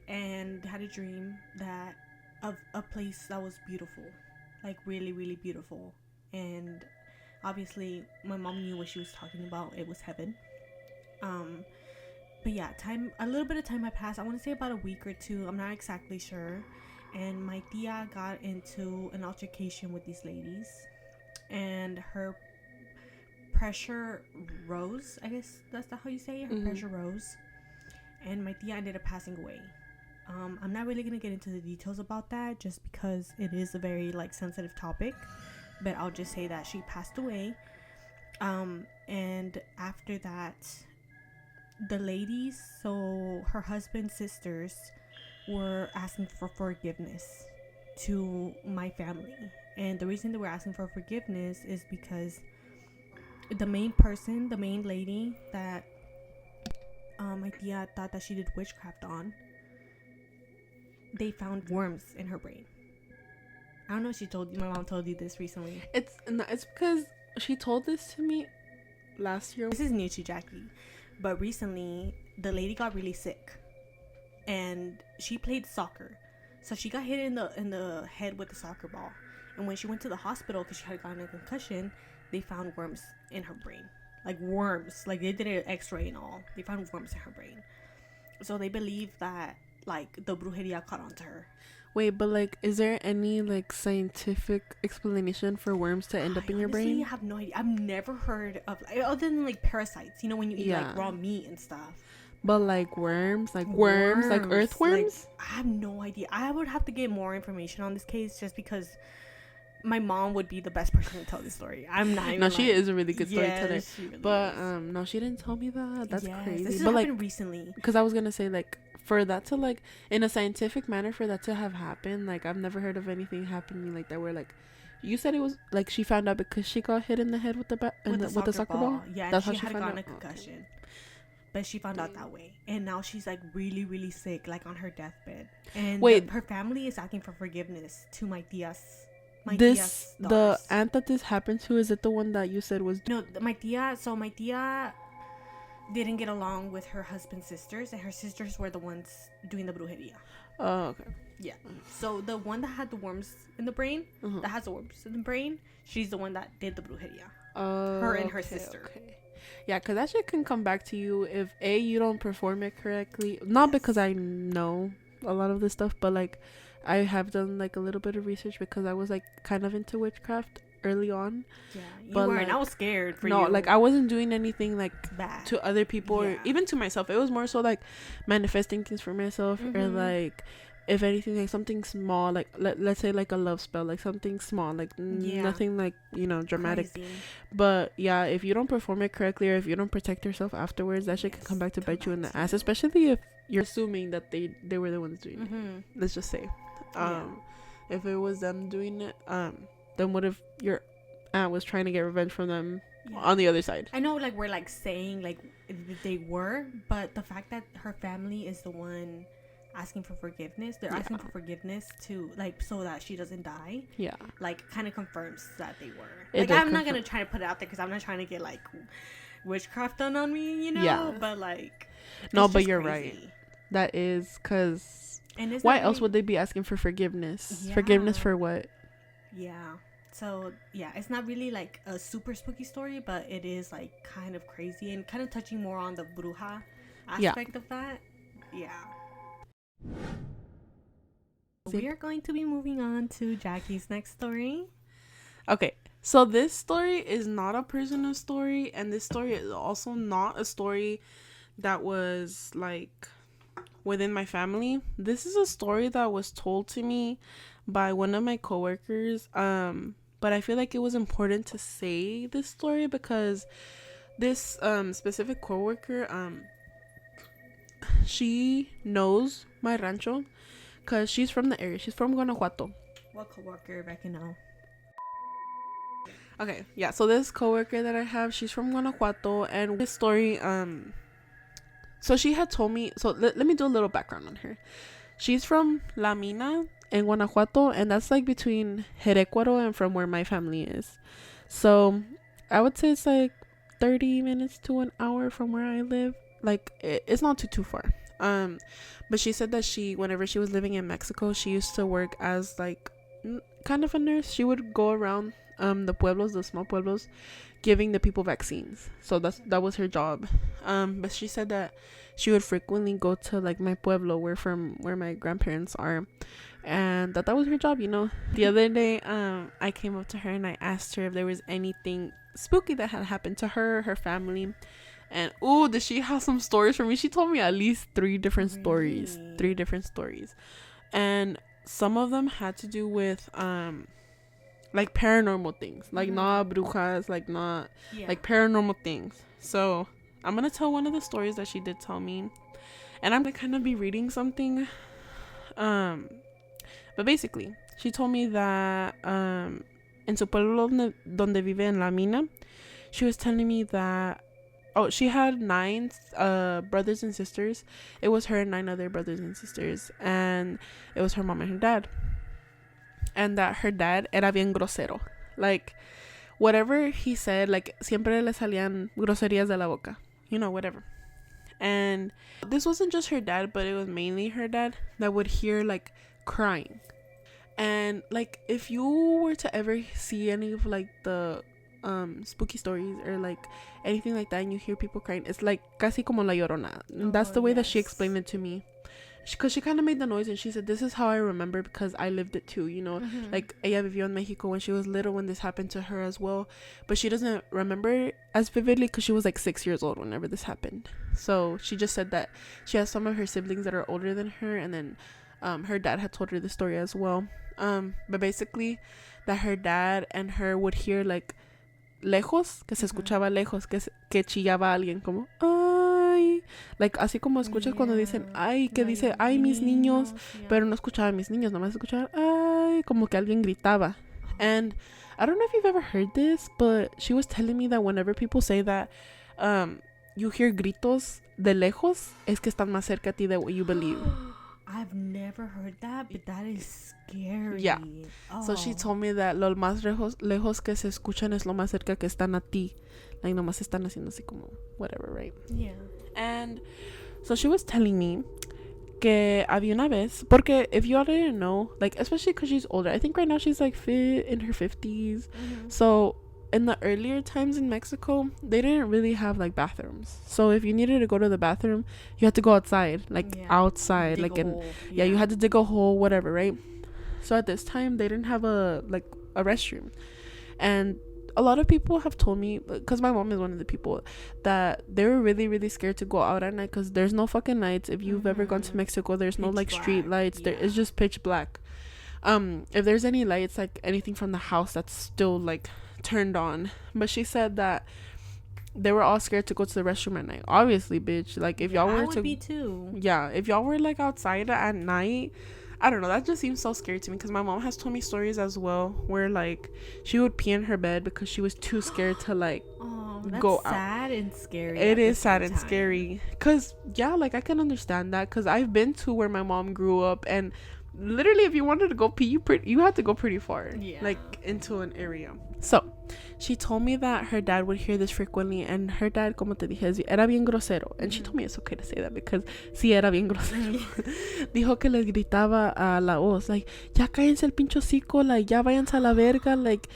and had a dream that of a place that was beautiful, like really, really beautiful. And obviously, my mom knew what she was talking about. It was heaven. Um, but yeah, a little bit of time had passed. I want to say about a week or two. I'm not exactly sure. And my tia got into an altercation with these ladies, and her pressure rose. I guess that's not how you say it. Her pressure rose, and my tia ended up passing away. I'm not really gonna get into the details about that, just because it is a very like sensitive topic. But I'll just say that she passed away. And after that, the ladies, so her husband's sisters, were asking for forgiveness to my family. And the reason they were asking for forgiveness is because the main lady that my tia thought that she did witchcraft on, they found worms in her brain. I don't know if she told you, my mom told you this recently. It's because she told this to me last year. This is new to Jackie. But recently, the lady got really sick. And she played soccer. So she got hit in the head with a soccer ball. And when she went to the hospital, because she had gotten a concussion, they found worms in her brain. Like worms. Like they did an x-ray and all. They found worms in her brain. So they believe that like the brujeria caught on to her. Wait, but like, is there any like scientific explanation for worms to end up in your brain? I have no idea. I've never heard of, other than like parasites. You know, when you eat like raw meat and stuff. But like worms, like earthworms. Like, I have no idea. I would have to get more information on this case, just because my mom would be the best person to tell this story. I'm not even. No, she is a really good storyteller. Yes, she really but is. No, she didn't tell me that. That's crazy. This but happened like recently. Because I was gonna say, like, for that to like in a scientific manner, for that to have happened, like I've never heard of anything happening like that where like you said it was like she found out because she got hit in the head with the soccer ball. Yeah, that's she how she had found gotten out. a concussion. Okay. But she found out that way, and now she's like really, really sick, like on her deathbed. And her family is asking for forgiveness to my tias. The aunt that this happened to, is it the one that you said was? No, my tia. So my tia didn't get along with her husband's sisters, and her sisters were the ones doing the brujeria. Oh, okay. Yeah. So the one that had the worms in the brain, that has the worms in the brain, she's the one that did the brujeria. Her and her sister. Okay. Yeah, because that shit can come back to you if you don't perform it correctly. Not because I know a lot of this stuff, but like I have done like a little bit of research because I was like kind of into witchcraft early on. Yeah, you were, and I was scared for you. No, like I wasn't doing anything like bad to other people or even to myself. It was more so like manifesting things for myself, or like if anything, like something small, like let's say like a love spell, like something small, like nothing like, you know, dramatic. Crazy. But yeah, if you don't perform it correctly, or if you don't protect yourself afterwards, that shit can come back to bite you in the ass, especially if you're assuming that they were the ones doing it. Let's just say if it was them doing it, then what if your aunt was trying to get revenge from them on the other side? I know, like, we're like saying like they were, but the fact that her family is the one asking for forgiveness, they're asking for forgiveness to like so that she doesn't die, like kind of confirms that they were. Like, I'm not gonna try to put it out there because I'm not trying to get like witchcraft done on me, you know, but like no, but you're crazy. Right, that is because why else would they be asking for forgiveness? Forgiveness for what? So it's not really like a super spooky story, but it is like kind of crazy and kind of touching more on the bruja aspect of that. We are going to be moving on to Jackie's next story. Okay, so this story is not a personal story, and this story is also not a story that was like within my family. This is a story that was told to me by one of my coworkers, but I feel like it was important to say this story because this specific coworker, she knows my rancho because she's from the area. She's from Guanajuato. What coworker, if I can know? Okay, yeah, so this coworker that I have, she's from Guanajuato, and this story, so she had told me, so let me do a little background on her. She's from La Mina in Guanajuato, and that's like between Jerecuaro and from where my family is. So I would say it's like 30 minutes to an hour from where I live. Like it's not too far. But she said that whenever she was living in Mexico, she used to work as like, kind of a nurse. She would go around the pueblos, the small pueblos, giving the people vaccines. So that was her job. But she said that she would frequently go to like my pueblo, where my grandparents are, and that was her job, you know. The other day, I came up to her and I asked her if there was anything spooky that had happened to her family. And did she have some stories for me? She told me at least three different stories. And some of them had to do with like paranormal things, like not brujas, like not like paranormal things. So I'm gonna tell one of the stories that she did tell me, and I'm gonna kind of be reading something. But basically, she told me that en su pueblo donde vive en la mina, she was telling me that she had 9 brothers and sisters. It was her and 9 other brothers and sisters, and it was her mom and her dad. And that her dad era bien grosero. Like, whatever he said, like, siempre le salían groserías de la boca. You know, whatever. And this wasn't just her dad, but it was mainly her dad that would hear, like, crying. And, like, if you were to ever see any of, like, the spooky stories or, like, anything like that, and you hear people crying, it's, like, casi como la llorona. That's the way that she explained it to me. Because she kind of made the noise, and she said, this is how I remember because I lived it too, you know. Like, ella vivió en Mexico when she was little when this happened to her as well, but she doesn't remember as vividly because she was like 6 years old whenever this happened. So she just said that she has some of her siblings that are older than her, and then her dad had told her the story as well. But basically that her dad and her would hear like lejos, que se escuchaba lejos, que chillaba alguien como ay, like así como escuchas cuando dicen ay, que dice ay mis niños, pero no escuchaba mis niños, nomás escuchaba ay, como que alguien gritaba. And I don't know if you've ever heard this, but she was telling me that whenever people say that you hear gritos de lejos, es que están más cerca a ti than what you believe. I've never heard that, but that is scary. Yeah. So she told me that lo más lejos que se escuchan es lo más cerca que están a ti. Like, nomás están haciendo así como whatever, right? Yeah. And so she was telling me que había una vez, porque if you all didn't know, like, especially because she's older, I think right now she's like in her 50s. So in the earlier times in Mexico, they didn't really have like bathrooms. So if you needed to go to the bathroom, you had to go outside, like outside, dig like you had to dig a hole, whatever, right? So at this time, they didn't have a restroom. And a lot of people have told me, because my mom is one of the people, that they were really, really scared to go out at night because there's no fucking lights. If you've ever gone to Mexico, there's no like street lights. There it's just pitch black. If there's any lights, like anything from the house, that's still like turned on. But she said that they were all scared to go to the restroom at night. Obviously, bitch, like if y'all were to be too. Yeah, if y'all were like outside at night, I don't know, that just seems so scary to me because my mom has told me stories as well where like she would pee in her bed because she was too scared to like go out. Sad and scary. It is sad and scary because like I can understand that because I've been to where my mom grew up, and literally if you wanted to go pee, you had to go pretty far, like into an area. So she told me that her dad would hear this frequently, and her dad, como te dije, era bien grosero. And she told me it's okay to say that because sí era bien grosero. Dijo que les gritaba a la voz, like, ya cállense el pincho hocico, like, ya váyanse a la verga, like,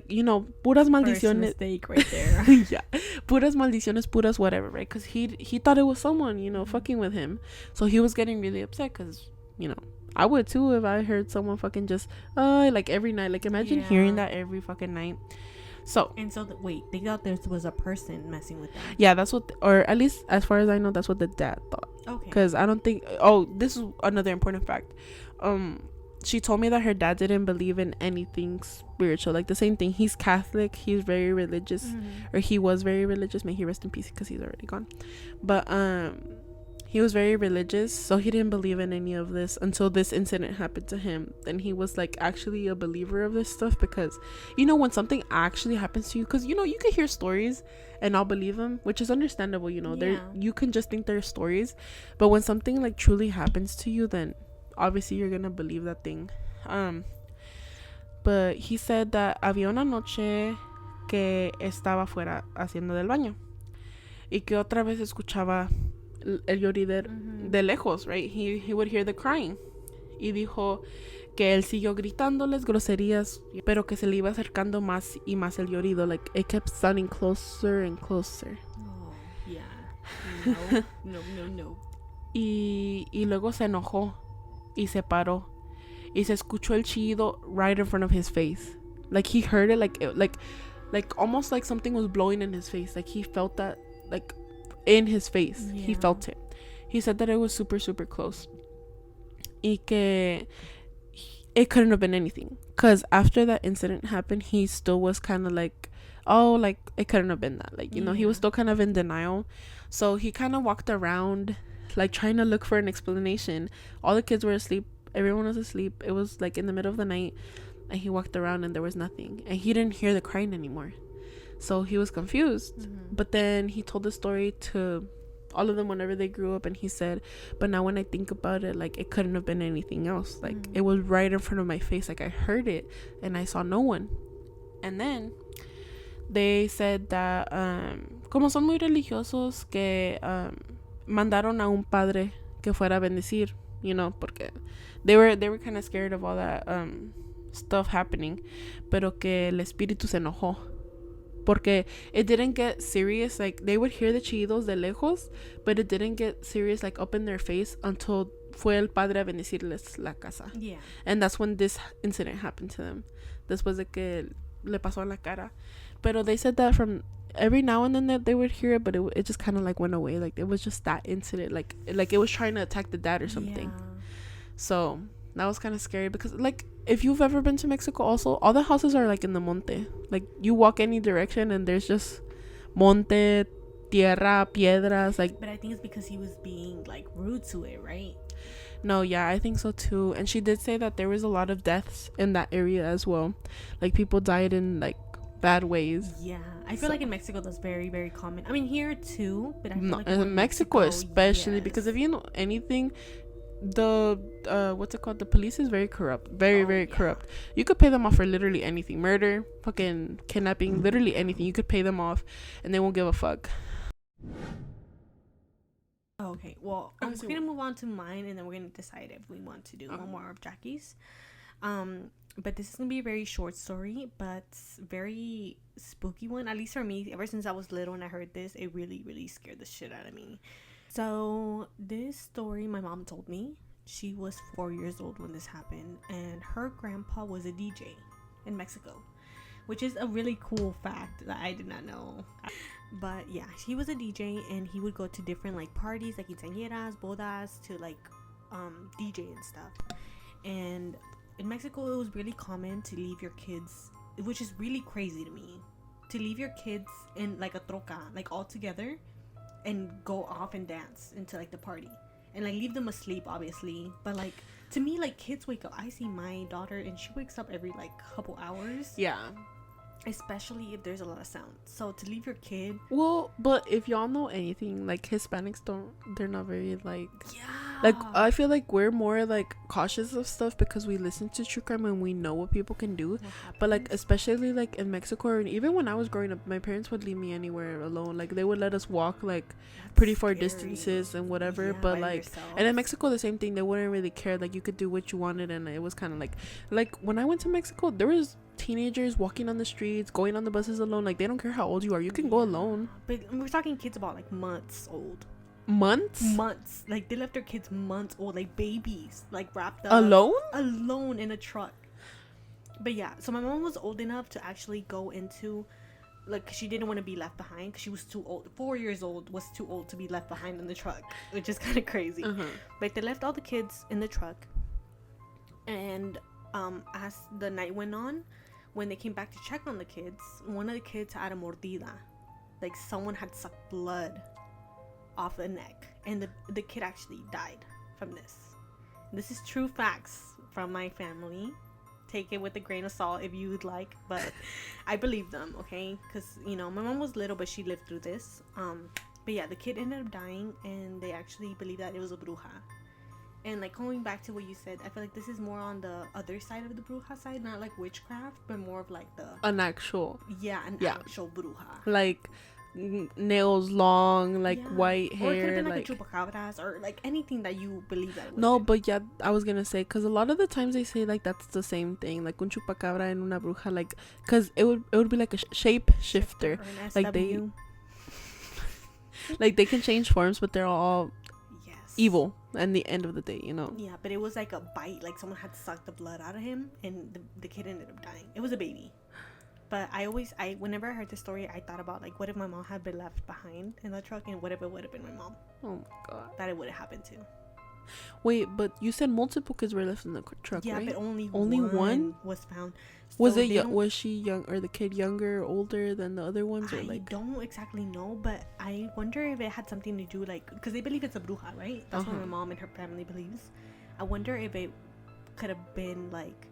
you know, puras maldiciones. First mistake right there. Yeah, puras maldiciones, puras whatever, right? Because he thought it was someone, you know, fucking with him. So he was getting really upset because, you know, I would too if I heard someone fucking just like every night. Like, imagine hearing that every fucking night. So wait, they thought there was a person messing with them. Yeah, that's what, or at least as far as I know, that's what the dad thought. Okay. Because I don't think. This is another important fact. She told me that her dad didn't believe in anything spiritual. Like the same thing. He's Catholic. He's very religious, or he was very religious. May he rest in peace because he's already gone. But he was very religious, so he didn't believe in any of this until this incident happened to him. Then he was like actually a believer of this stuff because, you know, when something actually happens to you, because, you know, you can hear stories and not believe them, which is understandable, you know. You can just think they're stories, but when something like truly happens to you, then obviously you're gonna believe that thing. But he said that había una noche que estaba fuera haciendo del baño y que otra vez escuchaba el llorider de lejos, right? He would hear the crying. Y dijo que él siguió gritándoles groserías, pero que se le iba acercando más y más el llorido. Like, it kept sounding closer and closer. Oh, yeah. No. Y luego se enojó y se paró. Y se escuchó el chillido right in front of his face. Like, he heard it, like almost like something was blowing in his face. Like, he felt that, like, in his face. Yeah. He felt it. He said that it was super, super close. Y que it couldn't have been anything. Because after that incident happened, he still was kind of like, oh, like, it couldn't have been that. Like, you know, he was still kind of in denial. So he kind of walked around, like, trying to look for an explanation. All the kids were asleep. Everyone was asleep. It was, like, in the middle of the night. And he walked around and there was nothing. And he didn't hear the crying anymore. So he was confused. Mm-hmm. But then he told the story to all of them whenever they grew up, and he said, but now when I think about it, like, it couldn't have been anything else. Like, it was right in front of my face. Like, I heard it and I saw no one. And then they said that como son muy religiosos, que mandaron a un padre que fuera a bendecir, you know, porque they were kind of scared of all that stuff happening, pero que el espíritu se enojó porque it didn't get serious. Like, they would hear the chillidos de lejos, but it didn't get serious, like, up in their face until fue el padre a bendecirles la casa. Yeah. And that's when this incident happened to them. Después de que le pasó en la cara. Pero they said that from every now and then that they would hear it, but it just kind of, like, went away. Like, it was just that incident. Like it was trying to attack the dad or something. Yeah. So that was kind of scary because, like, if you've ever been to Mexico also, all the houses are, like, in the monte. Like, you walk any direction and there's just monte, tierra, piedras, like. But I think it's because he was being, like, rude to it, right? No, yeah, I think so too. And she did say that there was a lot of deaths in that area as well. Like, people died in, like, bad ways. Yeah, I feel like in Mexico that's very, very common. I mean, here too, but I feel like in Mexico especially, yes. because if you know anything, the what's it called, the police is very corrupt, very corrupt. You could pay them off for literally anything, murder, fucking kidnapping, literally anything. You could pay them off and they won't give a fuck. Okay, well, we're gonna move on to mine, and then we're gonna decide if we want to do one more of Jackie's. But this is gonna be a very short story, but very spooky one. At least for me, ever since I was little and I heard this, it really, really scared the shit out of me. So this story my mom told me. She was 4 years old when this happened, and her grandpa was a DJ in Mexico, which is a really cool fact that I did not know. But yeah, he was a DJ, and he would go to different, like, parties, like quinceañeras, bodas, to, like, DJ and stuff. And in Mexico, it was really common to leave your kids, which is really crazy to me, to leave your kids in, like, a troca, like, all together, and go off and dance into, like, the party, and, like, leave them asleep, obviously. But, like, to me, like, kids wake up. I see my daughter, and she wakes up every, like, couple hours. Yeah. Especially if there's a lot of sound. So to leave your kid. Well, but if y'all know anything, like, Hispanics they're not very, like. Yeah. Like, I feel like we're more, like, cautious of stuff because we listen to true crime and we know what people can do. But, like, especially, like, in Mexico, and even when I was growing up, my parents would leave me anywhere alone. Like, they would let us walk, like, that's pretty far distances and whatever. Yeah, but, like, and in Mexico, the same thing. They wouldn't really care. Like, you could do what you wanted, and it was kind of like when I went to Mexico, there was teenagers walking on the streets, going on the buses alone. Like, they don't care how old you are. You can go alone. But we're talking kids about, like, months old. Months, like, they left their kids months old, like babies, like, wrapped up alone in a truck. But yeah, so my mom was old enough to actually go into, like, 'cause she didn't want to be left behind because she was too old. 4 years old was too old to be left behind in the truck, which is kind of crazy. But they left all the kids in the truck, and as the night went on, when they came back to check on the kids, one of the kids had a mordida, like, someone had sucked blood off the neck, and the kid actually died from this. This is true facts from my family. Take it with a grain of salt if you would like, but I believe them, okay? Because, you know, my mom was little, but she lived through this. But yeah, the kid ended up dying, and they actually believe that it was a bruja. And, like, going back to what you said, I feel like this is more on the other side of the bruja side, not like witchcraft, but more of, like, an actual bruja. Like, nails long, like white hair. Or it could have been like a chupacabras or like anything that you believe that. No, but yeah, I was gonna say, because a lot of the times they say like that's the same thing, like un chupacabra and una bruja, like, because it would be like a shape shifter, like they like they can change forms, but they're all evil at the end of the day, you know. Yeah, but it was like a bite, like someone had sucked the blood out of him and the kid ended up dying. It was a baby. But whenever I heard the story, I thought about like, what if my mom had been left behind in the truck, and what if it would have been my mom? Oh my god, that it would have happened to. Wait, but you said multiple kids were left in the truck, yeah, right? but only one was found. Was was she young, or the kid younger or older than the other ones, or like? I don't exactly know, but I wonder if it had something to do, like, because they believe it's a bruja, right? That's what my mom and her family believes. I wonder if it could have been like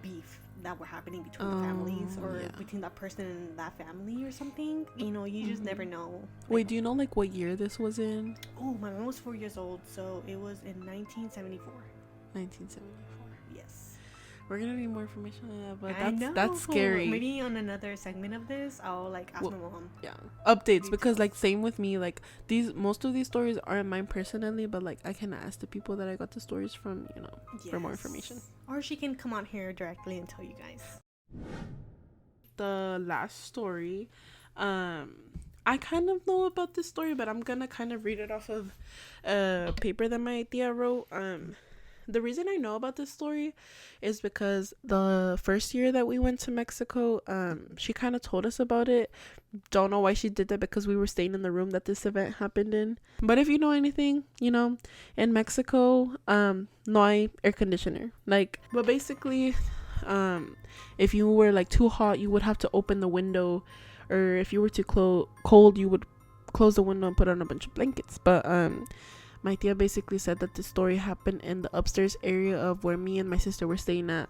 beef that were happening between the families, or between that person and that family or something. You know, you just never know. Wait, do you know like what year this was in? Oh, my mom was 4 years old, so it was in 1974. 1974. Yes. We're gonna need more information on that, but that's scary. Maybe on another segment of this, I'll like ask my mom. Yeah, updates, because like same with me. Like most of these stories aren't mine personally, but like I can ask the people that I got the stories from, you know, for more information. Or she can come on here directly and tell you guys. The last story, I kind of know about this story, but I'm gonna kind of read it off of a paper that my tia wrote. The reason I know about this story is because the first year that we went to Mexico, she kind of told us about it. Don't know why she did that, because we were staying in the room that this event happened in. But if you know anything, you know, in Mexico, no hay air conditioner. Like, but basically, if you were like too hot, you would have to open the window, or if you were too cold, you would close the window and put on a bunch of blankets. But my tia basically said that the story happened in the upstairs area of where me and my sister were staying at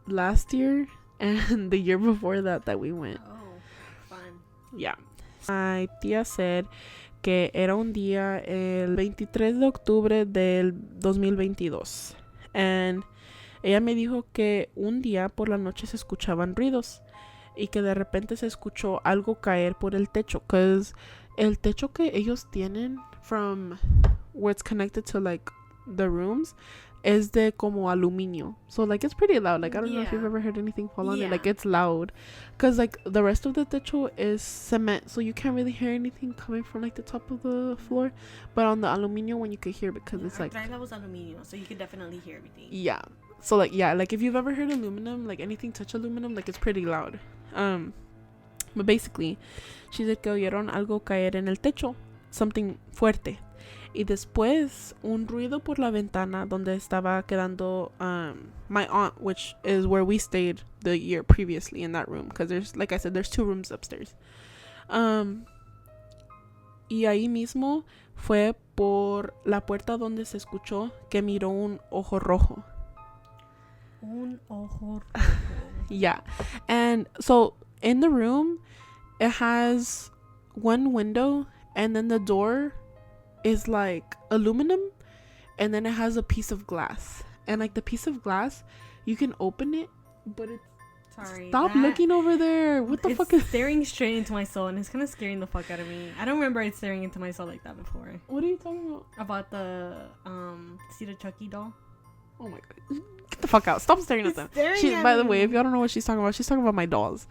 last year and the year before that we went. Oh, fun. Yeah. My tia said que era un día el 23 de octubre del 2022. And ella me dijo que un día por la noche se escuchaban ruidos y que de repente se escuchó algo caer por el techo. Because el techo que ellos tienen from where it's connected to like the rooms is de como aluminio, so like it's pretty loud. Like I don't know if you've ever heard anything fall on it. Like it's loud, because like the rest of the techo is cement, so you can't really hear anything coming from like the top of the floor, but on the aluminio one you could hear, because it's like that was aluminio, so you could definitely hear everything. Yeah, so like like if you've ever heard aluminum, like anything touch aluminum, like it's pretty loud. But basically she said que oyeron algo caer en el techo, something fuerte. Y después un ruido por la ventana donde estaba quedando my aunt, which is where we stayed the year previously, in that room, because there's, like I said, there's 2 rooms upstairs. Y ahí mismo fue por la puerta donde se escuchó que miró un ojo rojo. Un ojo rojo. Yeah. And so in the room it has one window, and then the door is like aluminum, and then it has a piece of glass, and like the piece of glass you can open it, but it's stop looking over there. What the fuck is staring straight into my soul, and it's kind of scaring the fuck out of me. I don't remember it staring into my soul like that before. What are you talking about the see the Chucky doll? Oh my god, get the fuck out. Stop staring at them. By the way, if y'all don't know what she's talking about my dolls.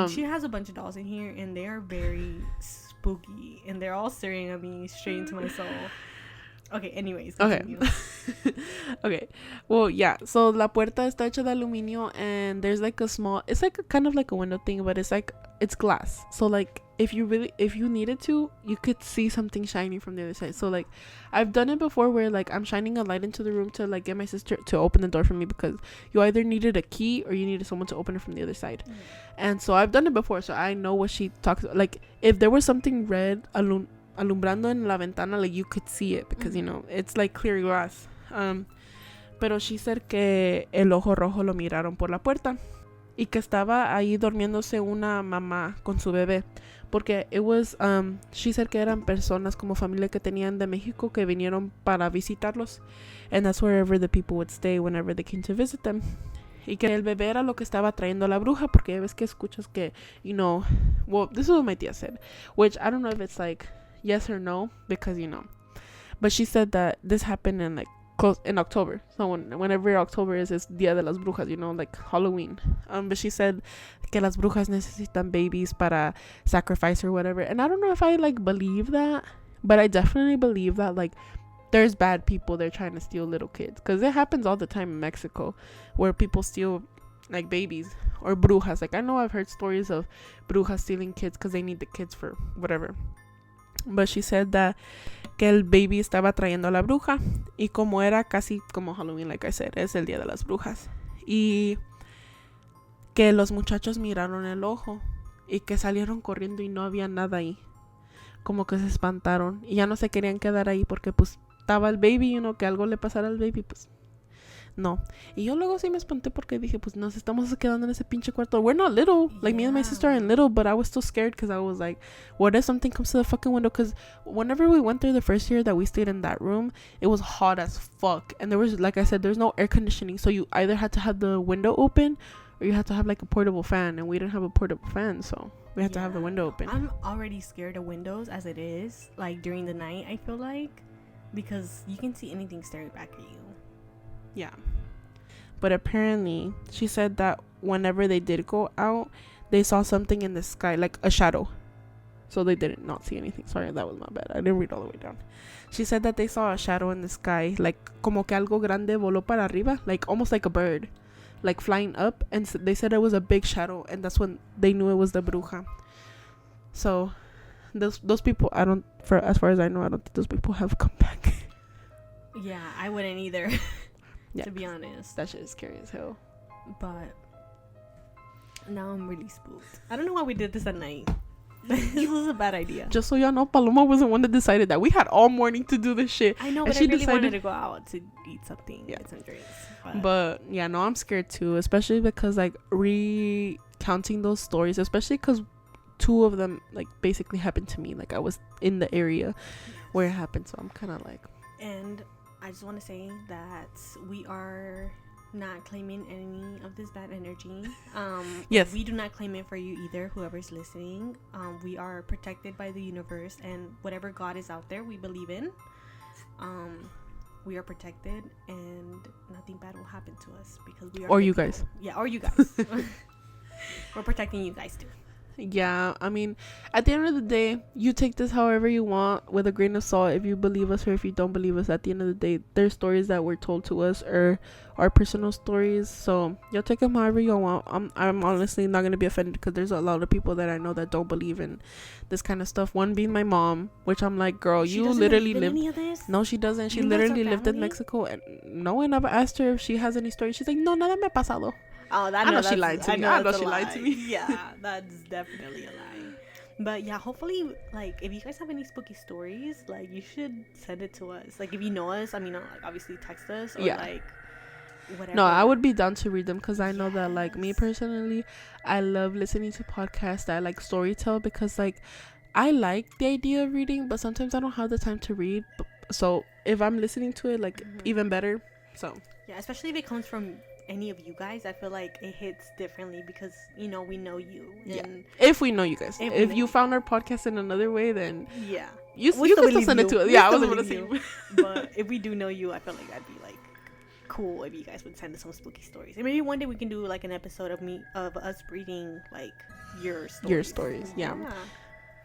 She has a bunch of dolls in here, and they are very spooky, and they're all staring at me straight into my soul. Okay, anyways, continue. Okay, well, yeah, so la puerta está hecha de aluminio, and there's like a small, it's like kind of like a window thing, but it's glass, so like if you needed to, you could see something shining from the other side. So like I've done it before where like I'm shining a light into the room to like get my sister to open the door for me, because you either needed a key or you needed someone to open it from the other side. And so I've done it before, so I know what she talks about. Like if there was something red alumbrando en la ventana, like you could see it, because you know it's like clear glass. Pero she said que el ojo rojo lo miraron por la puerta y que estaba ahí durmiéndose una mamá con su bebé, porque it was she said que eran personas como familia que tenían de México que vinieron para visitarlos, and that's wherever the people would stay whenever they came to visit them. y que el bebé era lo que estaba trayendo la bruja, porque ya ves que escuchas que, you know, well, this is what my tía said, which I don't know if it's like yes or no, because, you know, but she said that this happened in like close in October, so whenever October is, it's Dia de las Brujas, you know, like Halloween. But she said que las brujas necesitan babies para sacrifice or whatever, and I don't know if I like believe that, but I definitely believe that like there's bad people there trying to steal little kids, because it happens all the time in Mexico where people steal like babies or brujas. Like I know I've heard stories of brujas stealing kids because they need the kids for whatever. But she said that que el baby estaba trayendo a la bruja, y como era casi como Halloween, like I said, es el Día de las Brujas, y que los muchachos miraron el ojo y que salieron corriendo y no había nada ahí, como que se espantaron y ya no se querían quedar ahí porque pues estaba el baby, you know, que algo le pasara al baby, pues no. Y yo luego sí me espanté porque dije, pues nos estamos quedando en ese pinche cuarto. We're not little, like me and my sister are little, but I was still scared because I was like, what if something comes to the fucking window? Because whenever we went there the first year that we stayed in that room, it was hot as fuck, and there was, like I said, there's no air conditioning, so you either had to have the window open or you had to have like a portable fan, and we didn't have a portable fan, so we had to have the window open. I'm already scared of windows as it is, like during the night, I feel like, because you can see anything staring back at you. Yeah. But apparently, she said that whenever they did go out, they saw something in the sky, like a shadow. So they did not see anything. Sorry, that was my bad. I didn't read all the way down. She said that they saw a shadow in the sky, like como que algo grande voló para arriba, like almost like a bird, like flying up. And they said it was a big shadow, and that's when they knew it was the bruja. So those people, as far as I know, I don't think those people have come back. Yeah, I wouldn't either. Yeah, to be honest, that shit is scary as hell. But now I'm really spooked. I don't know why we did this at night. This was a bad idea. Just so y'all know, Paloma was the one that decided that. We had all morning to do this shit. I know, but I really wanted to go out to eat something, get some drinks. But yeah, no, I'm scared too, especially because like recounting those stories, especially because 2 of them like basically happened to me. Like I was in the area where it happened, so I'm kind of like. And I just want to say that we are not claiming any of this bad energy. Yes, we do not claim it for you either, whoever's listening. We are protected by the universe and whatever God is out there we believe in. We are protected and nothing bad will happen to us because we are, or you guys. Yeah, or you guys. We're protecting you guys too. Yeah, I mean, at the end of the day, you take this however you want, with a grain of salt, if you believe us or if you don't believe us. At the end of the day, there's stories that were told to us or our personal stories, so you'll take them however you want. I'm honestly not gonna be offended because there's a lot of people that I know that don't believe in this kind of stuff, one being my mom, which I'm like, girl, you literally live. No, she doesn't. She literally lived in Mexico, and no one ever asked her if she has any stories. She's like, no, nada me ha pasado. Oh, I know she lied to me. I know she lied to me. Yeah, that's definitely a lie. But yeah, hopefully, like, if you guys have any spooky stories, like, you should send it to us. Like, if you know us, I mean, like, obviously text us or like whatever. No, I would be down to read them because I know that, like, me personally, I love listening to podcasts. I like storytell because, like, I like the idea of reading, but sometimes I don't have the time to read. So if I'm listening to it, like, even better. So yeah, especially if it comes from any of you guys, I feel like it hits differently because, you know, we know you. And yeah. If we know you guys. If you found our podcast in another way, then yeah, you can still send it to us. Yeah, I was going to say. But if we do know you, I feel like that'd be like cool if you guys would send us some spooky stories. And maybe one day we can do like an episode of us reading like your stories. Yeah,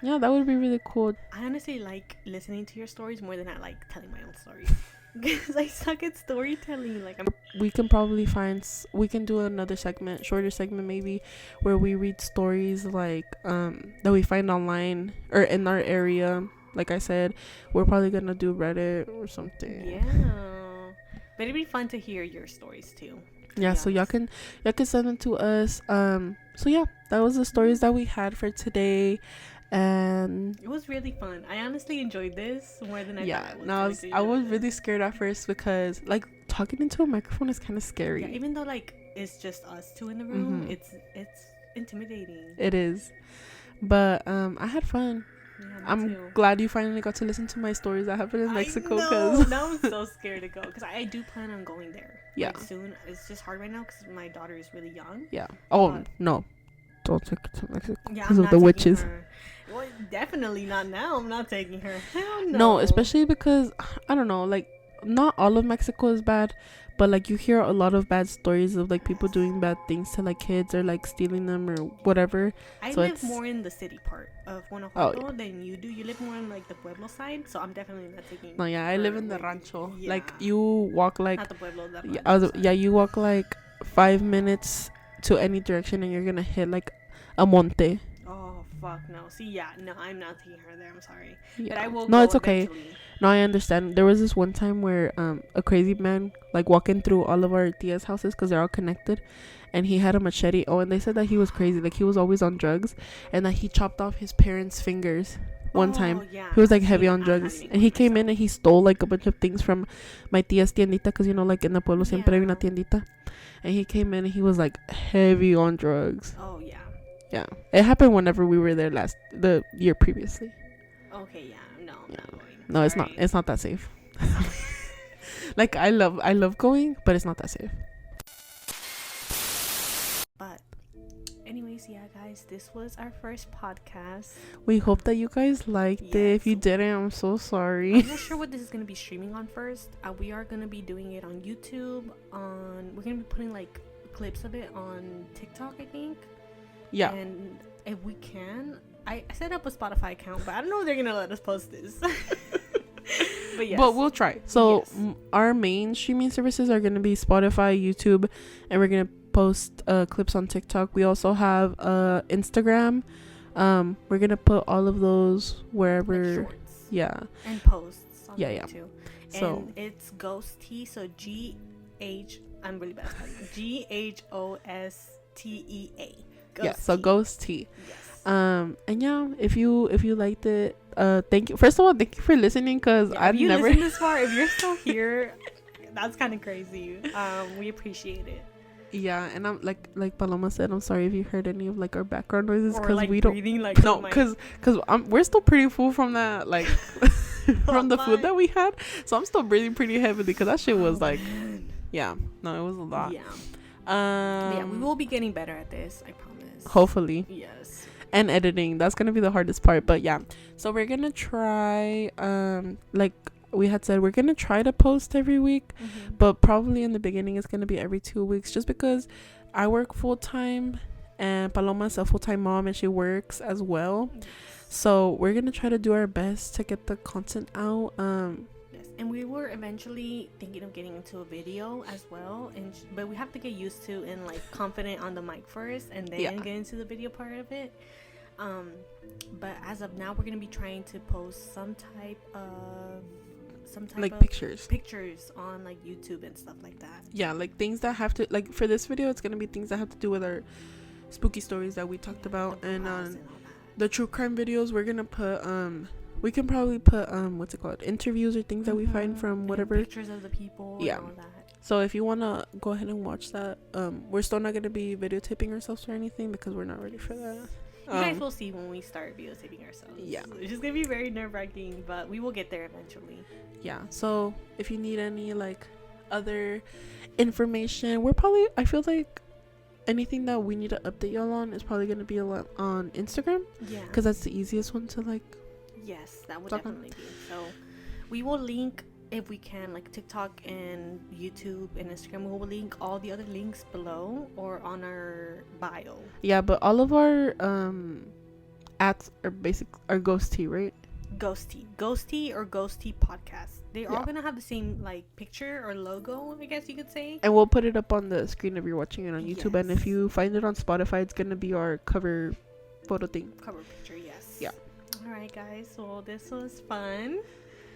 that would be really cool. I honestly like listening to your stories more than I like telling my own stories. Because I suck at storytelling. Like, we can do another shorter segment maybe, where we read stories like that we find online or in our area. Like I said, we're probably gonna do Reddit or something. Yeah, but it'd be fun to hear your stories too. Yeah, so y'all can send them to us. So yeah, that was the stories that we had for today. And it was really fun. I honestly enjoyed this more than I thought. Yeah, I was really scared at first because like talking into a microphone is kind of scary. Yeah, even though like it's just us 2 in the room, it's intimidating. It is, but I had fun. Yeah, me I'm too. glad you finally got to listen to my stories that happened in Mexico. I know. Cause Now I'm so scared to go because I do plan on going there. yeah, Like soon. It's just hard right now because my daughter is really young. yeah. Oh But no, don't take it to Mexico yeah, because I'm of not the taking witches. her. Well, definitely not now. I'm not taking her. Hell No, no. especially because I don't know, like not all of Mexico is bad, but like you hear a lot of bad stories of like people doing bad things to like kids or like stealing them or whatever. I So live it's more in the city part of oh Guanajuato than you do. You live more in like the Pueblo side, so I'm definitely not taking. no, yeah, I her live in the with- rancho. Yeah. Like you walk like Not the Pueblo, the yeah, rancho. yeah, you walk like 5 minutes to any direction and you're gonna hit like a monte. Oh fuck no! See, yeah, no, I'm not taking her there. I'm sorry, Yeah. but I will. No, go it's okay. eventually. No, I understand. There was this one time where a crazy man like walking through all of our tia's houses because they're all connected, and he had a machete. Oh, and they said that he was crazy, like he was always on drugs, and that he chopped off his parents' fingers one time. Yeah, He was like I've heavy seen on that. I'm not drugs, even and he going came in myself. and he stole like a bunch of things from my tia's tiendita because you know like in the pueblo siempre hay una Yeah. tiendita, and he came in and he was like heavy on drugs. Oh yeah. Yeah, it happened whenever we were there the year previously. Okay, yeah, no, I'm Yeah. not going. No, it's not. Sorry. It's not that safe. Like I love going, but it's not that safe. But, anyways, yeah, guys, this was our first podcast. We hope that you guys liked it. If you Yes. didn't, I'm so sorry. I'm not sure what this is gonna be streaming on first. We are gonna be doing it on YouTube. We're gonna be putting like clips of it on TikTok, I think. Yeah. And if we can, I set up a Spotify account, but I don't know if they're gonna let us post this. But yes. But we'll try. So Yes. our main streaming services are gonna be Spotify, YouTube, and we're gonna post clips on TikTok. We also have Instagram. We're gonna put all of those wherever. Like shorts Yeah. and posts on Yeah, there yeah. too. So And it's Ghostea, so I'm really bad at spelling. Ghostea. yeah. So Ghostea. Yes. And yeah, if you liked it, thank you. First of all, thank you for listening because Yeah, I've if you never. listen this far, if you're still here, that's kind of crazy. We appreciate it. Yeah, and I'm like Paloma said, I'm sorry if you heard any of like our background noises Or because like we don't. breathing, like, No, oh my- because we're still pretty full from that like from the food that we had, so I'm still breathing pretty heavily because that shit was like man. yeah, no, it was a lot. Yeah. But yeah, we will be getting better at this, I promise. Hopefully. Yes. And editing, that's gonna be the hardest part, but yeah, so we're gonna try like we had said, we're gonna try to post every week, but probably in the beginning it's gonna be every 2 weeks just because I work full-time and Paloma's a full-time mom and she works as well. Yes. So we're gonna try to do our best to get the content out. Yes. And we were eventually thinking of getting into a video as well, but we have to get used to and like confident on the mic first, and then Yeah. get into the video part of it. But as of now, we're gonna be trying to post some type like of pictures on like YouTube and stuff like that. Yeah, like things that have to, like for this video it's gonna be things that have to do with our spooky stories that we talked about, and all that. the true crime videos we're gonna put we can probably put what's it called, interviews or things that we find from And whatever. pictures of the people. Yeah. And all that. So if you want to go ahead and watch that, we're still not going to be videotaping ourselves or anything because we're not ready for that. You guys will see when we start videotaping ourselves. Yeah. It's just gonna be very nerve-wracking, but we will get there eventually. Yeah, so if you need any like other information, I feel like anything that we need to update y'all on is probably going to be a lot on Instagram Yeah. because that's the easiest one to like. Yes, that would Talk on. definitely be. So we will link, if we can, like TikTok and YouTube and Instagram. We will link all the other links below or on our bio. Yeah, but all of our ads are Ghostea, right? Ghostea or Ghostea podcast. They're Yeah. all gonna have the same like picture or logo, I guess you could say. And we'll put it up on the screen if you're watching it on YouTube. And if Yes. you find it on Spotify, it's gonna be our cover photo thing. Cover picture, yes. Yeah. All right, guys. So this was fun.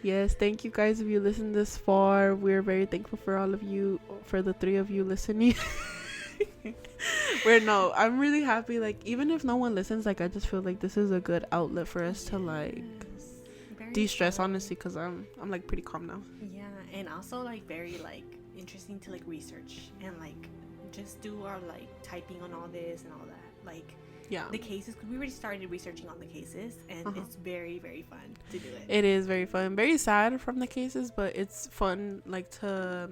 Yes, thank you guys if you listened this far. We're very thankful for all of you, for the 3 of you listening. I'm really happy. Like, even if no one listens, like, I just feel like this is a good outlet for us to like Very de-stress, fun. honestly, because I'm like pretty calm now. Yeah, and also like very like interesting to like research and like just do our like typing on all this and all that. Like the cases, because we already started researching on the cases, and it's very, very fun to do it. It is very fun. Very sad from the cases, but it's fun, like, to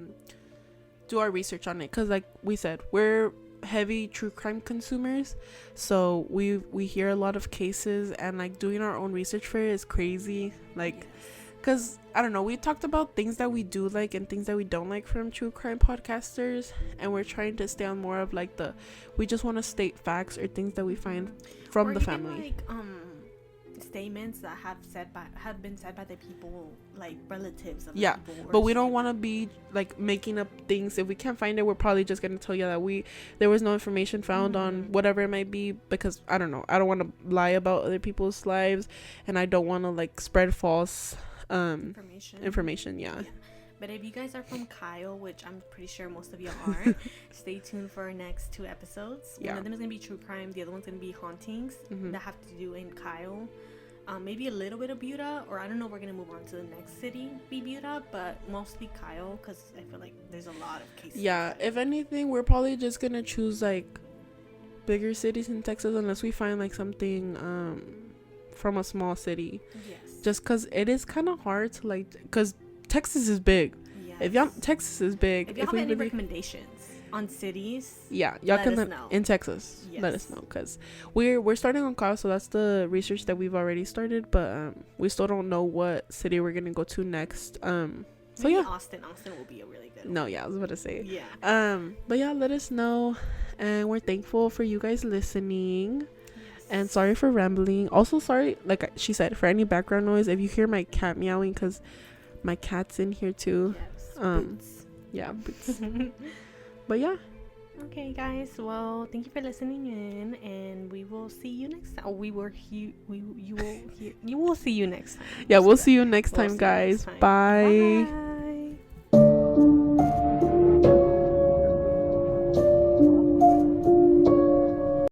do our research on it, because like we said, we're heavy true crime consumers, so we hear a lot of cases, and like doing our own research for it is crazy, like, because I don't know, we talked about things that we do like and things that we don't like from true crime podcasters, and we're trying to stay on more of like we just want to state facts or things that we find from or the even, family, like statements that have been said by the people, like relatives of the people, but we don't want to be like making up things. If we can't find it, we're probably just gonna tell you that there was no information found on whatever it might be, because I don't know, I don't want to lie about other people's lives, and I don't want to like spread false information. Yeah. But if you guys are from Kyle, which I'm pretty sure most of you are, stay tuned for our next 2 episodes. One of them is going to be true crime. The other one's going to be hauntings that have to do in Kyle. Maybe a little bit of Buda, or I don't know, we're going to move on to the next city, be Buda, but mostly Kyle, because I feel like there's a lot of cases. Yeah, if anything, we're probably just going to choose like bigger cities in Texas, unless we find like something from a small city. Yes. Just because it is kind of hard to like, because Texas is big. Yes. Texas is big. If you have any recommendations on cities, y'all can let us know in Texas. Yes. Let us know, because we're starting on Kyle, so that's the research that we've already started, but we still don't know what city we're gonna go to next. So maybe yeah, Austin will be a really good one. No, yeah, I was about to say. Yeah. But yeah, let us know, and we're thankful for you guys listening. And sorry for rambling. Also sorry, like she said, for any background noise. If you hear my cat meowing, because my cat's in here too. Yes, Boots. Yeah, Boots. But yeah. Okay, guys. Well, thank you for listening in, and we will see you next time. You will see you next time. Yeah, we'll see you next time, guys. Bye.